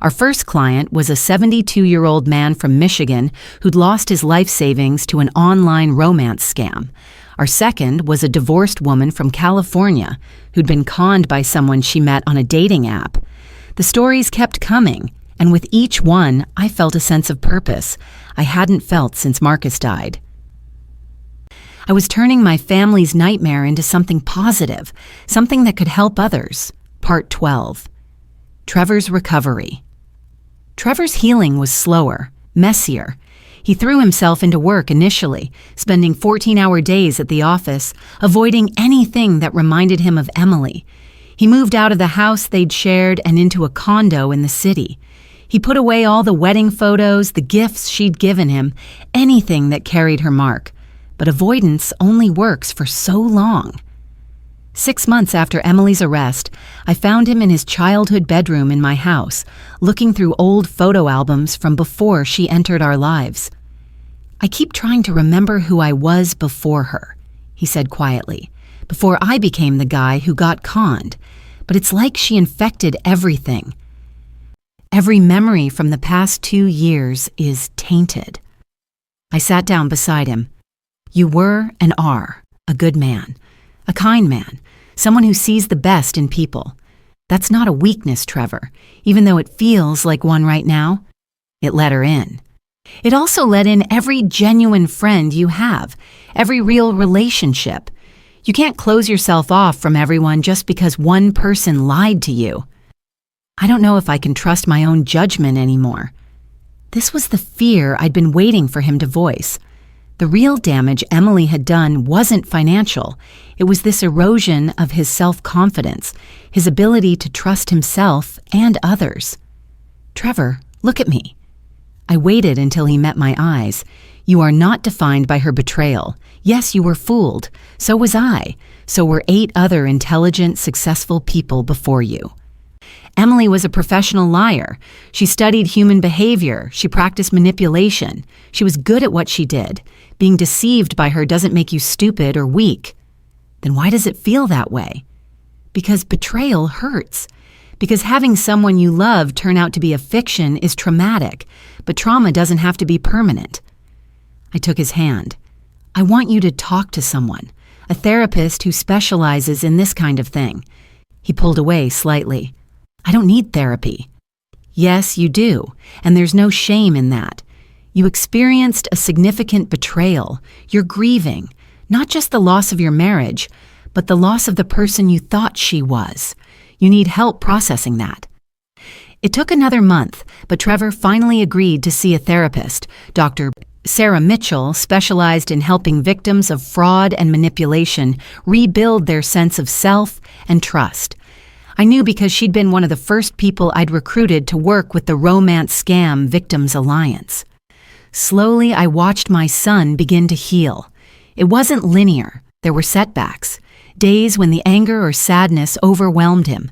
Our first client was a 72-year-old man from Michigan who'd lost his life savings to an online romance scam. Our second was a divorced woman from California who'd been conned by someone she met on a dating app. The stories kept coming, and with each one, I felt a sense of purpose I hadn't felt since Marcus died. I was turning my family's nightmare into something positive, something that could help others. Part 12. Trevor's recovery. Trevor's healing was slower, messier. He threw himself into work initially, spending 14-hour days at the office, avoiding anything that reminded him of Emily. He moved out of the house they'd shared and into a condo in the city. He put away all the wedding photos, the gifts she'd given him, anything that carried her mark. But avoidance only works for so long. 6 months after Emily's arrest, I found him in his childhood bedroom in my house, looking through old photo albums from before she entered our lives. "I keep trying to remember who I was before her," he said quietly, "before I became the guy who got conned. But it's like she infected everything. Every memory from the past 2 years is tainted." I sat down beside him. "You were and are a good man, a kind man, someone who sees the best in people. That's not a weakness, Trevor, even though it feels like one right now." It let her in. It also let in every genuine friend you have, every real relationship. You can't close yourself off from everyone just because one person lied to you. I don't know if I can trust my own judgment anymore. This was the fear I'd been waiting for him to voice. The real damage Emily had done wasn't financial. It was this erosion of his self-confidence, his ability to trust himself and others. "Trevor, look at me." I waited until he met my eyes. "You are not defined by her betrayal. Yes, you were fooled. So was I. So were 8 other intelligent, successful people before you. Emily was a professional liar. She studied human behavior. She practiced manipulation. She was good at what she did. Being deceived by her doesn't make you stupid or weak. Then why does it feel that way? Because betrayal hurts. Because having someone you love turn out to be a fiction is traumatic, but trauma doesn't have to be permanent." I took his hand. "I want you to talk to someone, a therapist who specializes in this kind of thing." He pulled away slightly. "I don't need therapy." "Yes, you do, and there's no shame in that. You experienced a significant betrayal. You're grieving, not just the loss of your marriage, but the loss of the person you thought she was. You need help processing that." It took another month, but Trevor finally agreed to see a therapist. Dr. Sarah Mitchell specialized in helping victims of fraud and manipulation rebuild their sense of self and trust. I knew because she'd been one of the first people I'd recruited to work with the Romance Scam Victims Alliance. Slowly, I watched my son begin to heal. It wasn't linear. There were setbacks, days when the anger or sadness overwhelmed him.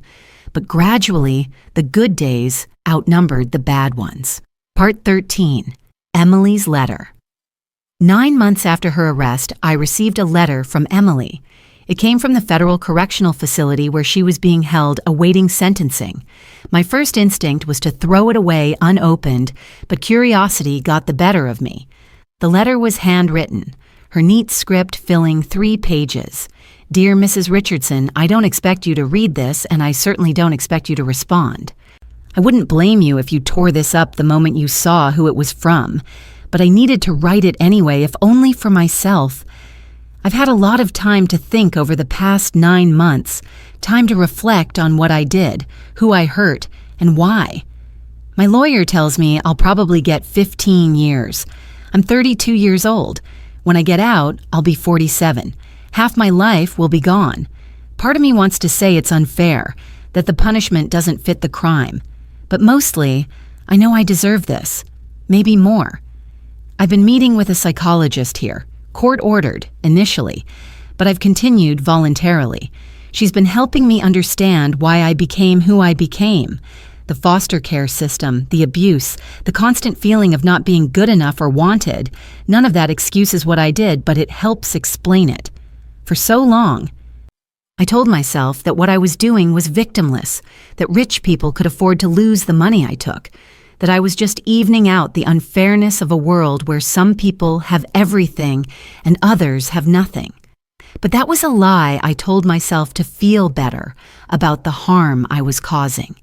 But gradually, the good days outnumbered the bad ones. Part 13. Emily's Letter. 9 months after her arrest, I received a letter from Emily. It came from the federal correctional facility where she was being held awaiting sentencing. My first instinct was to throw it away unopened, but curiosity got the better of me. The letter was handwritten, her neat script filling 3 pages. "Dear Mrs. Richardson, I don't expect you to read this, and I certainly don't expect you to respond. I wouldn't blame you if you tore this up the moment you saw who it was from, but I needed to write it anyway, if only for myself. I've had a lot of time to think over the past 9 months, time to reflect on what I did, who I hurt, and why. My lawyer tells me I'll probably get 15 years. I'm 32 years old. When I get out, I'll be 47. Half my life will be gone. Part of me wants to say it's unfair, that the punishment doesn't fit the crime. But mostly, I know I deserve this. Maybe more. I've been meeting with a psychologist here. Court-ordered, initially, but I've continued voluntarily. She's been helping me understand why I became who I became. The foster care system, the abuse, the constant feeling of not being good enough or wanted, none of that excuses what I did, but it helps explain it. For so long, I told myself that what I was doing was victimless, that rich people could afford to lose the money I took, that I was just evening out the unfairness of a world where some people have everything and others have nothing. But that was a lie I told myself to feel better about the harm I was causing.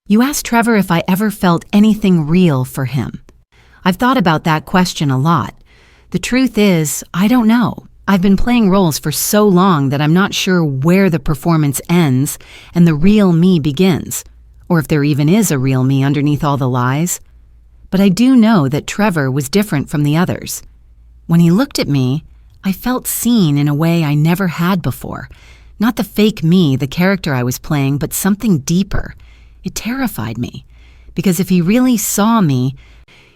You asked Trevor if I ever felt anything real for him. I've thought about that question a lot. The truth is, I don't know. I've been playing roles for so long that I'm not sure where the performance ends and the real me begins, or if there even is a real me underneath all the lies. But I do know that Trevor was different from the others. When he looked at me, I felt seen in a way I never had before. Not the fake me, the character I was playing, but something deeper. It terrified me, because if he really saw me,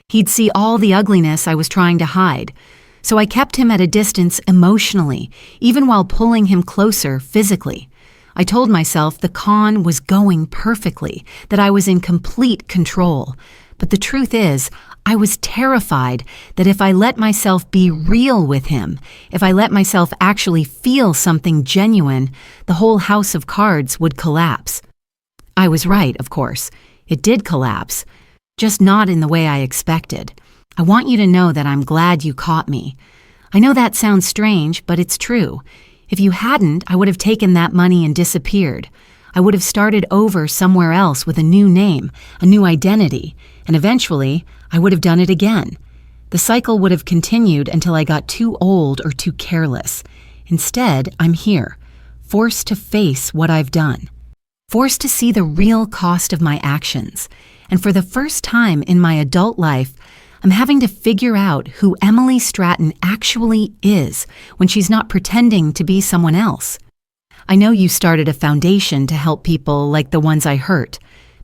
he'd see all the ugliness I was trying to hide. So I kept him at a distance emotionally, even while pulling him closer physically. I told myself the con was going perfectly, that I was in complete control. But the truth is, I was terrified that if I let myself be real with him, if I let myself actually feel something genuine, the whole house of cards would collapse. I was right, of course. It did collapse, just not in the way I expected. I want you to know that I'm glad you caught me. I know that sounds strange, but it's true. If you hadn't, I would have taken that money and disappeared. I would have started over somewhere else with a new name, a new identity, and eventually, I would have done it again. The cycle would have continued until I got too old or too careless. Instead, I'm here, forced to face what I've done. Forced to see the real cost of my actions. And for the first time in my adult life, I'm having to figure out who Emily Stratton actually is when she's not pretending to be someone else. I know you started a foundation to help people like the ones I hurt.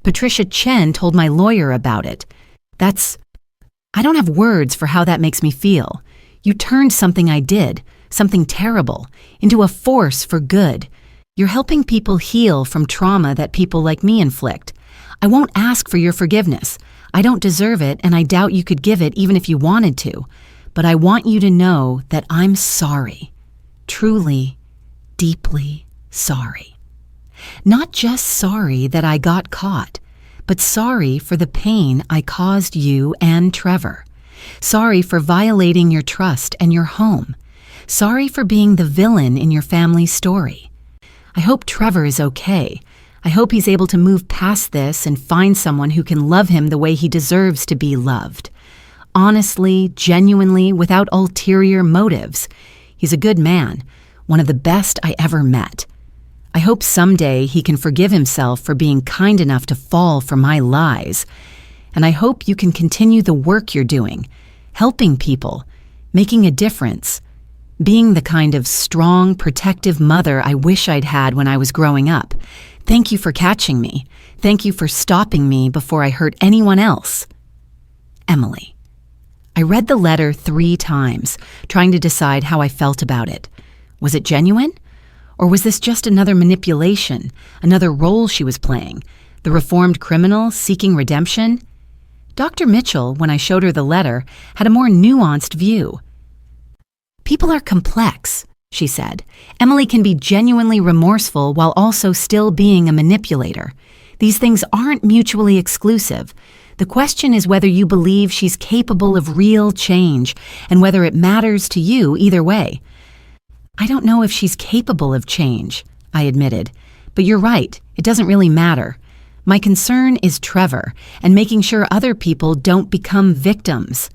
Patricia Chen told my lawyer about it. I don't have words for how that makes me feel. You turned something I did, something terrible, into a force for good. You're helping people heal from trauma that people like me inflict. I won't ask for your forgiveness. I don't deserve it, and I doubt you could give it even if you wanted to. But I want you to know that I'm sorry. Truly, deeply sorry. Not just sorry that I got caught, but sorry for the pain I caused you and Trevor. Sorry for violating your trust and your home. Sorry for being the villain in your family's story. I hope Trevor is okay. I hope he's able to move past this and find someone who can love him the way he deserves to be loved. Honestly, genuinely, without ulterior motives. He's a good man, one of the best I ever met. I hope someday he can forgive himself for being kind enough to fall for my lies. And I hope you can continue the work you're doing, helping people, making a difference, being the kind of strong, protective mother I wish I'd had when I was growing up. Thank you for catching me. Thank you for stopping me before I hurt anyone else. Emily. I read the letter 3 times, trying to decide how I felt about it. Was it genuine? Or was this just another manipulation, another role she was playing, the reformed criminal seeking redemption? Dr. Mitchell, when I showed her the letter, had a more nuanced view. People are complex, she said. Emily can be genuinely remorseful while also still being a manipulator. These things aren't mutually exclusive. The question is whether you believe she's capable of real change and whether it matters to you either way. I don't know if she's capable of change, I admitted, but you're right, it doesn't really matter. My concern is Trevor and making sure other people don't become victims.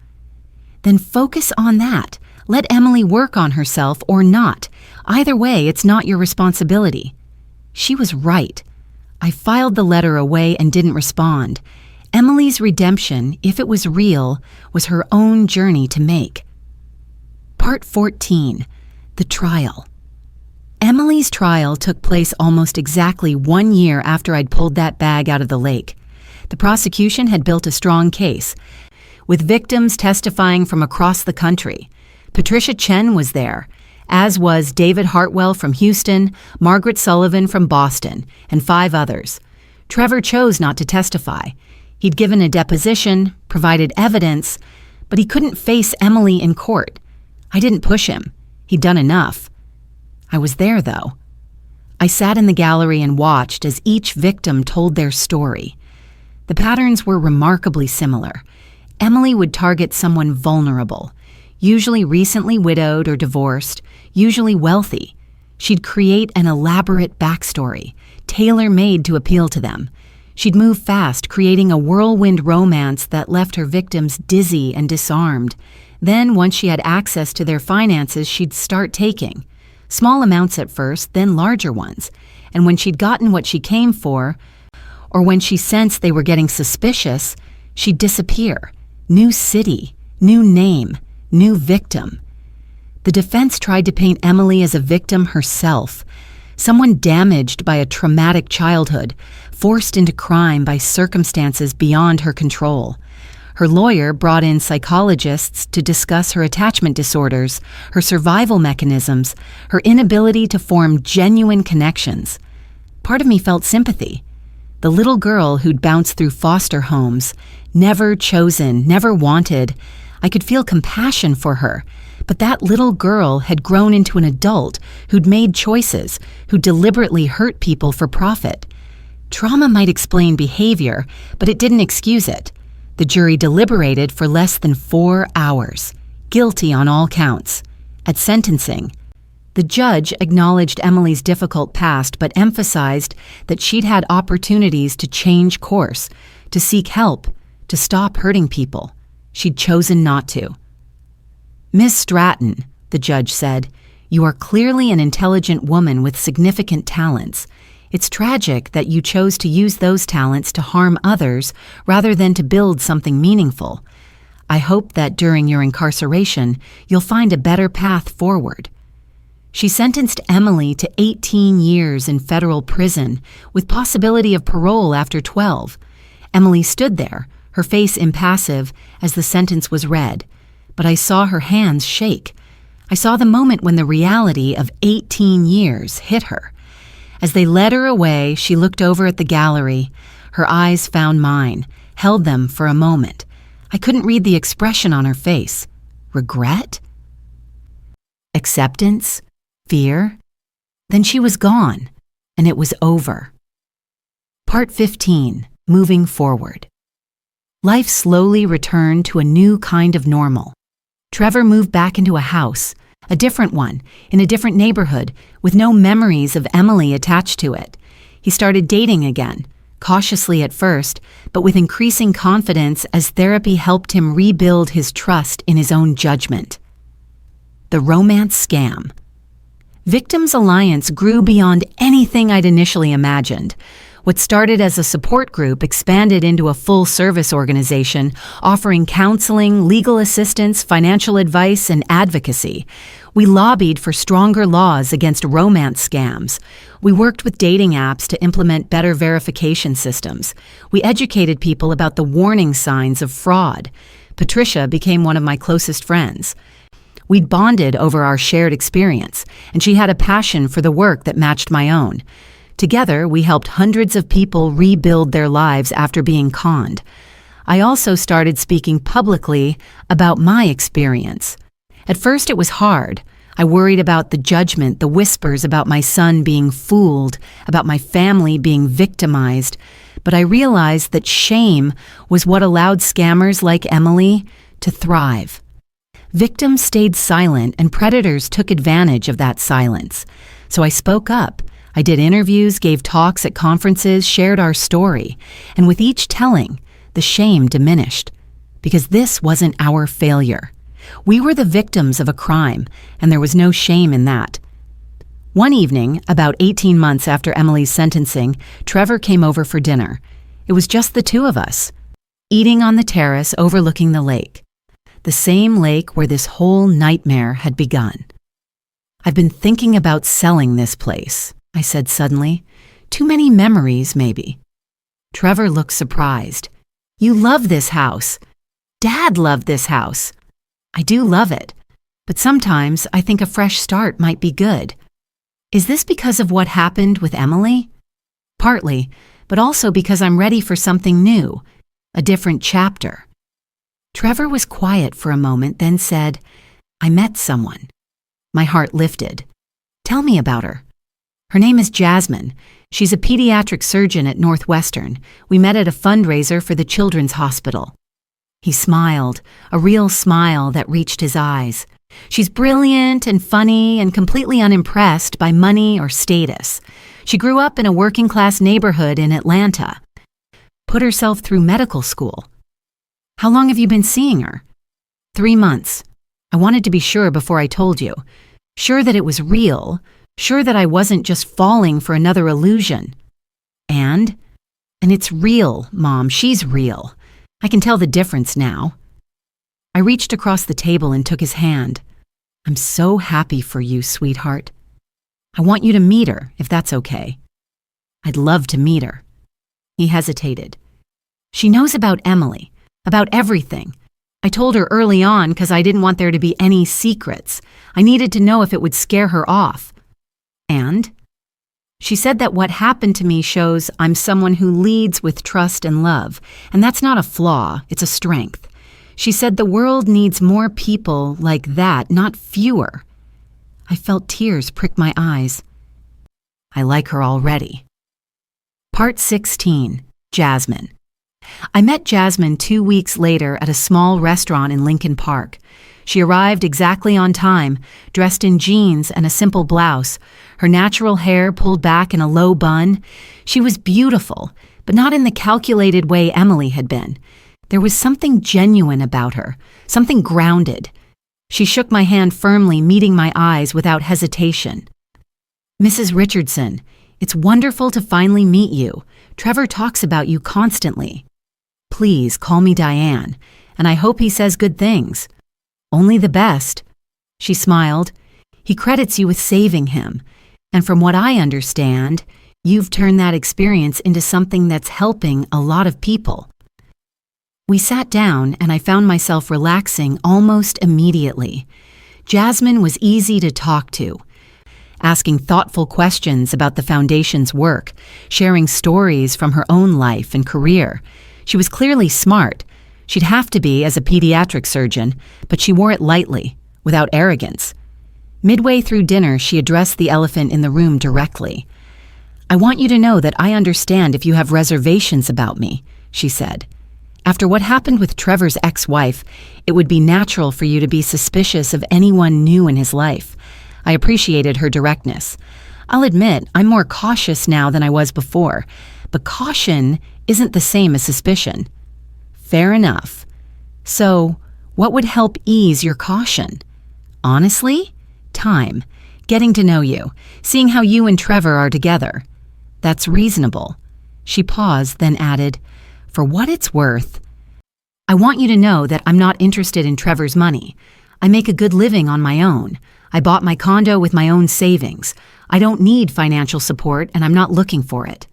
Then focus on that. Let Emily work on herself or not. Either way, it's not your responsibility. She was right. I filed the letter away and didn't respond. Emily's redemption, if it was real, was her own journey to make. Part 14. The Trial. Emily's trial took place almost exactly 1 year after I'd pulled that bag out of the lake. The prosecution had built a strong case, with victims testifying from across the country. Patricia Chen was there. as was David Hartwell from Houston, Margaret Sullivan from Boston, and 5 others. Trevor chose not to testify. He'd given a deposition, provided evidence, but he couldn't face Emily in court. I didn't push him. He'd done enough. I was there, though. I sat in the gallery and watched as each victim told their story. The patterns were remarkably similar. Emily would target someone vulnerable, usually recently widowed or divorced, usually wealthy. She'd create an elaborate backstory, tailor-made to appeal to them. She'd move fast, creating a whirlwind romance that left her victims dizzy and disarmed. Then, once she had access to their finances, she'd start taking. Small amounts at first, then larger ones. And when she'd gotten what she came for, or when she sensed they were getting suspicious, she'd disappear. New city, new name, new victim. The defense tried to paint Emily as a victim herself, someone damaged by a traumatic childhood, forced into crime by circumstances beyond her control. Her lawyer brought in psychologists to discuss her attachment disorders, her survival mechanisms, her inability to form genuine connections. Part of me felt sympathy. The little girl who'd bounced through foster homes, never chosen, never wanted, I could feel compassion for her. But that little girl had grown into an adult who'd made choices, who deliberately hurt people for profit. Trauma might explain behavior, but it didn't excuse it. The jury deliberated for less than 4 hours, guilty on all counts. At sentencing, the judge acknowledged Emily's difficult past but emphasized that she'd had opportunities to change course, to seek help, to stop hurting people. She'd chosen not to. "Miss Stratton," the judge said, "you are clearly an intelligent woman with significant talents. It's tragic that you chose to use those talents to harm others rather than to build something meaningful. I hope that during your incarceration, you'll find a better path forward." She sentenced Emily to 18 years in federal prison with possibility of parole after 12. Emily stood there, her face impassive, as the sentence was read. But I saw her hands shake. I saw the moment when the reality of 18 years hit her. As they led her away, she looked over at the gallery. Her eyes found mine, held them for a moment. I couldn't read the expression on her face. Regret? Acceptance? Fear? Then she was gone, and it was over. Part 15. Moving forward. Life slowly returned to a new kind of normal. Trevor moved back into a house, a different one, in a different neighborhood, with no memories of Emily attached to it. He started dating again, cautiously at first, but with increasing confidence as therapy helped him rebuild his trust in his own judgment. The romance scam. Victims Alliance grew beyond anything I'd initially imagined. What started as a support group expanded into a full-service organization, offering counseling, legal assistance, financial advice, and advocacy. We lobbied for stronger laws against romance scams. We worked with dating apps to implement better verification systems. We educated people about the warning signs of fraud. Patricia became one of my closest friends. We'd bonded over our shared experience, and she had a passion for the work that matched my own. Together, we helped hundreds of people rebuild their lives after being conned. I also started speaking publicly about my experience. At first, it was hard. I worried about the judgment, the whispers about my son being fooled, about my family being victimized. But I realized that shame was what allowed scammers like Emily to thrive. Victims stayed silent, and predators took advantage of that silence. So I spoke up. I did interviews, gave talks at conferences, shared our story. And with each telling, the shame diminished. Because this wasn't our failure. We were the victims of a crime, and there was no shame in that. One evening, about 18 months after Emily's sentencing, Trevor came over for dinner. It was just the two of us, eating on the terrace overlooking the lake. The same lake where this whole nightmare had begun. "I've been thinking about selling this place," I said suddenly. "Too many memories, maybe." Trevor looked surprised. "You love this house." "Dad loved this house." "I do love it." But sometimes I think a fresh start might be good. Is this because of what happened with Emily? Partly, but also because I'm ready for something new, a different chapter. Trevor was quiet for a moment, then said, I met someone. My heart lifted. Tell me about her. Her name is Jasmine. She's a pediatric surgeon at Northwestern. We met at a fundraiser for the Children's Hospital. He smiled, a real smile that reached his eyes. She's brilliant and funny and completely unimpressed by money or status. She grew up in a working-class neighborhood in Atlanta. Put herself through medical school. How long have you been seeing her? 3 months. I wanted to be sure before I told you. Sure that it was real. Sure that I wasn't just falling for another illusion. And it's real, Mom. She's real. I can tell the difference now. I reached across the table and took his hand. I'm so happy for you, sweetheart. I want you to meet her, if that's okay. I'd love to meet her. He hesitated. She knows about Emily, about everything. I told her early on because I didn't want there to be any secrets. I needed to know if it would scare her off. And? She said that what happened to me shows I'm someone who leads with trust and love, and that's not a flaw, it's a strength. She said the world needs more people like that, not fewer. I felt tears prick my eyes. I like her already. Part 16, Jasmine. I met Jasmine 2 weeks later at a small restaurant in Lincoln Park. She arrived exactly on time, dressed in jeans and a simple blouse, her natural hair pulled back in a low bun. She was beautiful, but not in the calculated way Emily had been. There was something genuine about her, something grounded. She shook my hand firmly, meeting my eyes without hesitation. Mrs. Richardson, it's wonderful to finally meet you. Trevor talks about you constantly. Please call me Diane, and I hope he says good things. Only the best. She smiled. He credits you with saving him, and from what I understand, you've turned that experience into something that's helping a lot of people. We sat down, and I found myself relaxing almost immediately. Jasmine was easy to talk to, asking thoughtful questions about the foundation's work, sharing stories from her own life and career. She was clearly smart. She'd have to be as a pediatric surgeon, but she wore it lightly, without arrogance. Midway through dinner, she addressed the elephant in the room directly. I want you to know that I understand if you have reservations about me, she said. After what happened with Trevor's ex-wife, it would be natural for you to be suspicious of anyone new in his life. I appreciated her directness. I'll admit, I'm more cautious now than I was before, but caution isn't the same as suspicion. Fair enough. So, what would help ease your caution? Honestly? Time. Getting to know you. Seeing how you and Trevor are together. That's reasonable. She paused, then added, for what it's worth, I want you to know that I'm not interested in Trevor's money. I make a good living on my own. I bought my condo with my own savings. I don't need financial support, and I'm not looking for it.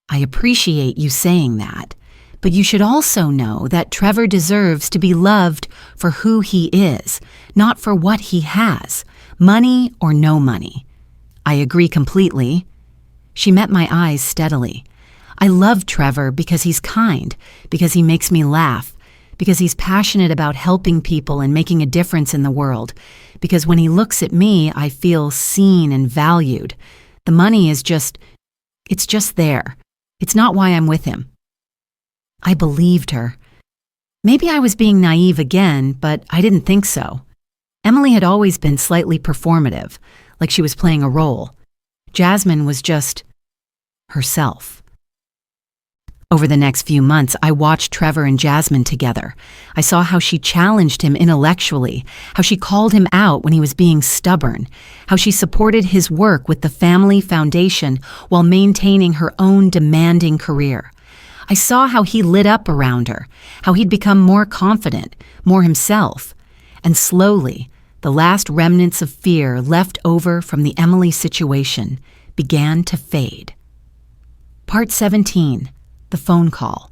I appreciate you saying that, but you should also know that Trevor deserves to be loved for who he is, not for what he has, money or no money. I agree completely. She met my eyes steadily. I love Trevor because he's kind, because he makes me laugh, because he's passionate about helping people and making a difference in the world, because when he looks at me, I feel seen and valued. The money is it's just there. It's not why I'm with him. I believed her. Maybe I was being naive again, but I didn't think so. Emily had always been slightly performative, like she was playing a role. Jasmine was just herself. Over the next few months, I watched Trevor and Jasmine together. I saw how she challenged him intellectually, how she called him out when he was being stubborn, how she supported his work with the family foundation while maintaining her own demanding career. I saw how he lit up around her, how he'd become more confident, more himself. And slowly, the last remnants of fear left over from the Emily situation began to fade. Part 17. The phone call.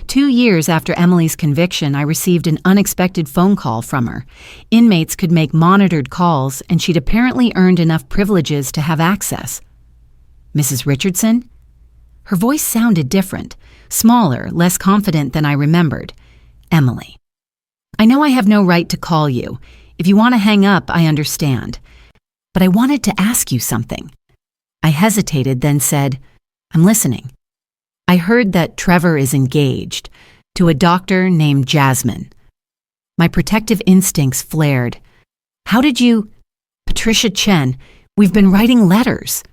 2 years after Emily's conviction, I received an unexpected phone call from her. Inmates could make monitored calls, and she'd apparently earned enough privileges to have access. Mrs. Richardson? Her voice sounded different, smaller, less confident than I remembered. Emily. I know I have no right to call you. If you want to hang up, I understand. But I wanted to ask you something. I hesitated, then said, I'm listening. I heard that Trevor is engaged to a doctor named Jasmine. My protective instincts flared. How did you... Patricia Chen, we've been writing letters.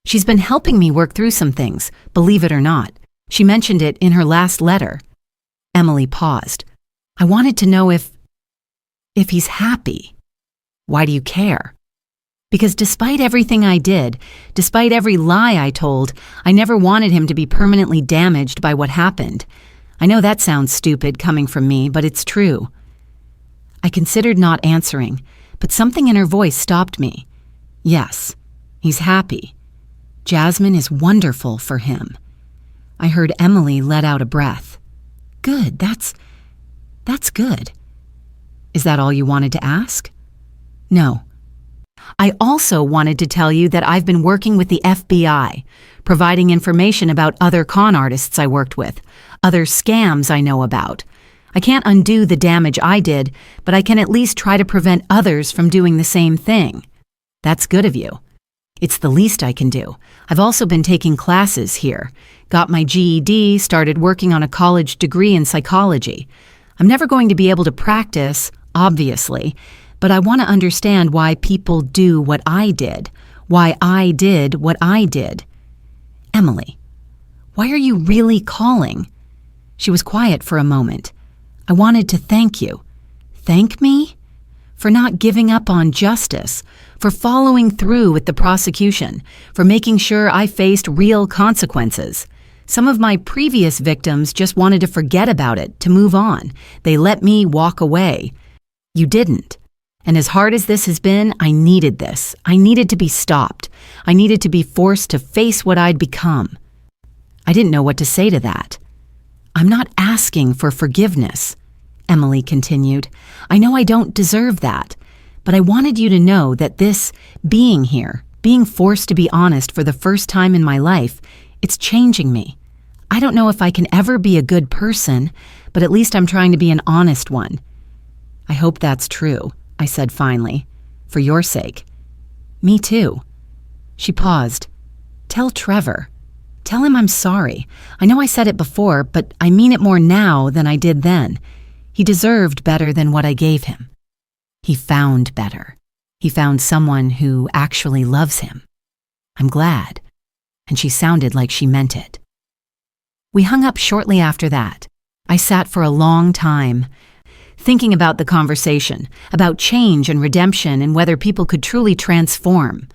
She's been helping me work through some things, believe it or not. She mentioned it in her last letter. Emily paused. I wanted to know if he's happy. Why do you care? Because despite everything I did, despite every lie I told, I never wanted him to be permanently damaged by what happened. I know that sounds stupid coming from me, but it's true. I considered not answering, but something in her voice stopped me. Yes, he's happy. Jasmine is wonderful for him. I heard Emily let out a breath. Good, that's good. Is that all you wanted to ask? No. I also wanted to tell you that I've been working with the FBI, providing information about other con artists I worked with, other scams I know about. I can't undo the damage I did, but I can at least try to prevent others from doing the same thing. That's good of you. It's the least I can do. I've also been taking classes here, got my GED, started working on a college degree in psychology. I'm never going to be able to practice, obviously, but I want to understand why people do what I did, why I did what I did. Emily, why are you really calling? She was quiet for a moment. I wanted to thank you. Thank me? For not giving up on justice, for following through with the prosecution, for making sure I faced real consequences. Some of my previous victims just wanted to forget about it, to move on. They let me walk away. You didn't. And as hard as this has been, I needed this. I needed to be stopped. I needed to be forced to face what I'd become. I didn't know what to say to that. I'm not asking for forgiveness, Emily continued. I know I don't deserve that, but I wanted you to know that this being here, being forced to be honest for the first time in my life, it's changing me. I don't know if I can ever be a good person, but at least I'm trying to be an honest one. I hope that's true, I said finally, for your sake. Me too. She paused. Tell Trevor. Tell him I'm sorry. I know I said it before, but I mean it more now than I did then. He deserved better than what I gave him. He found better. He found someone who actually loves him. I'm glad. And she sounded like she meant it. We hung up shortly after that. I sat for a long time, thinking about the conversation, about change and redemption and whether people could truly transform.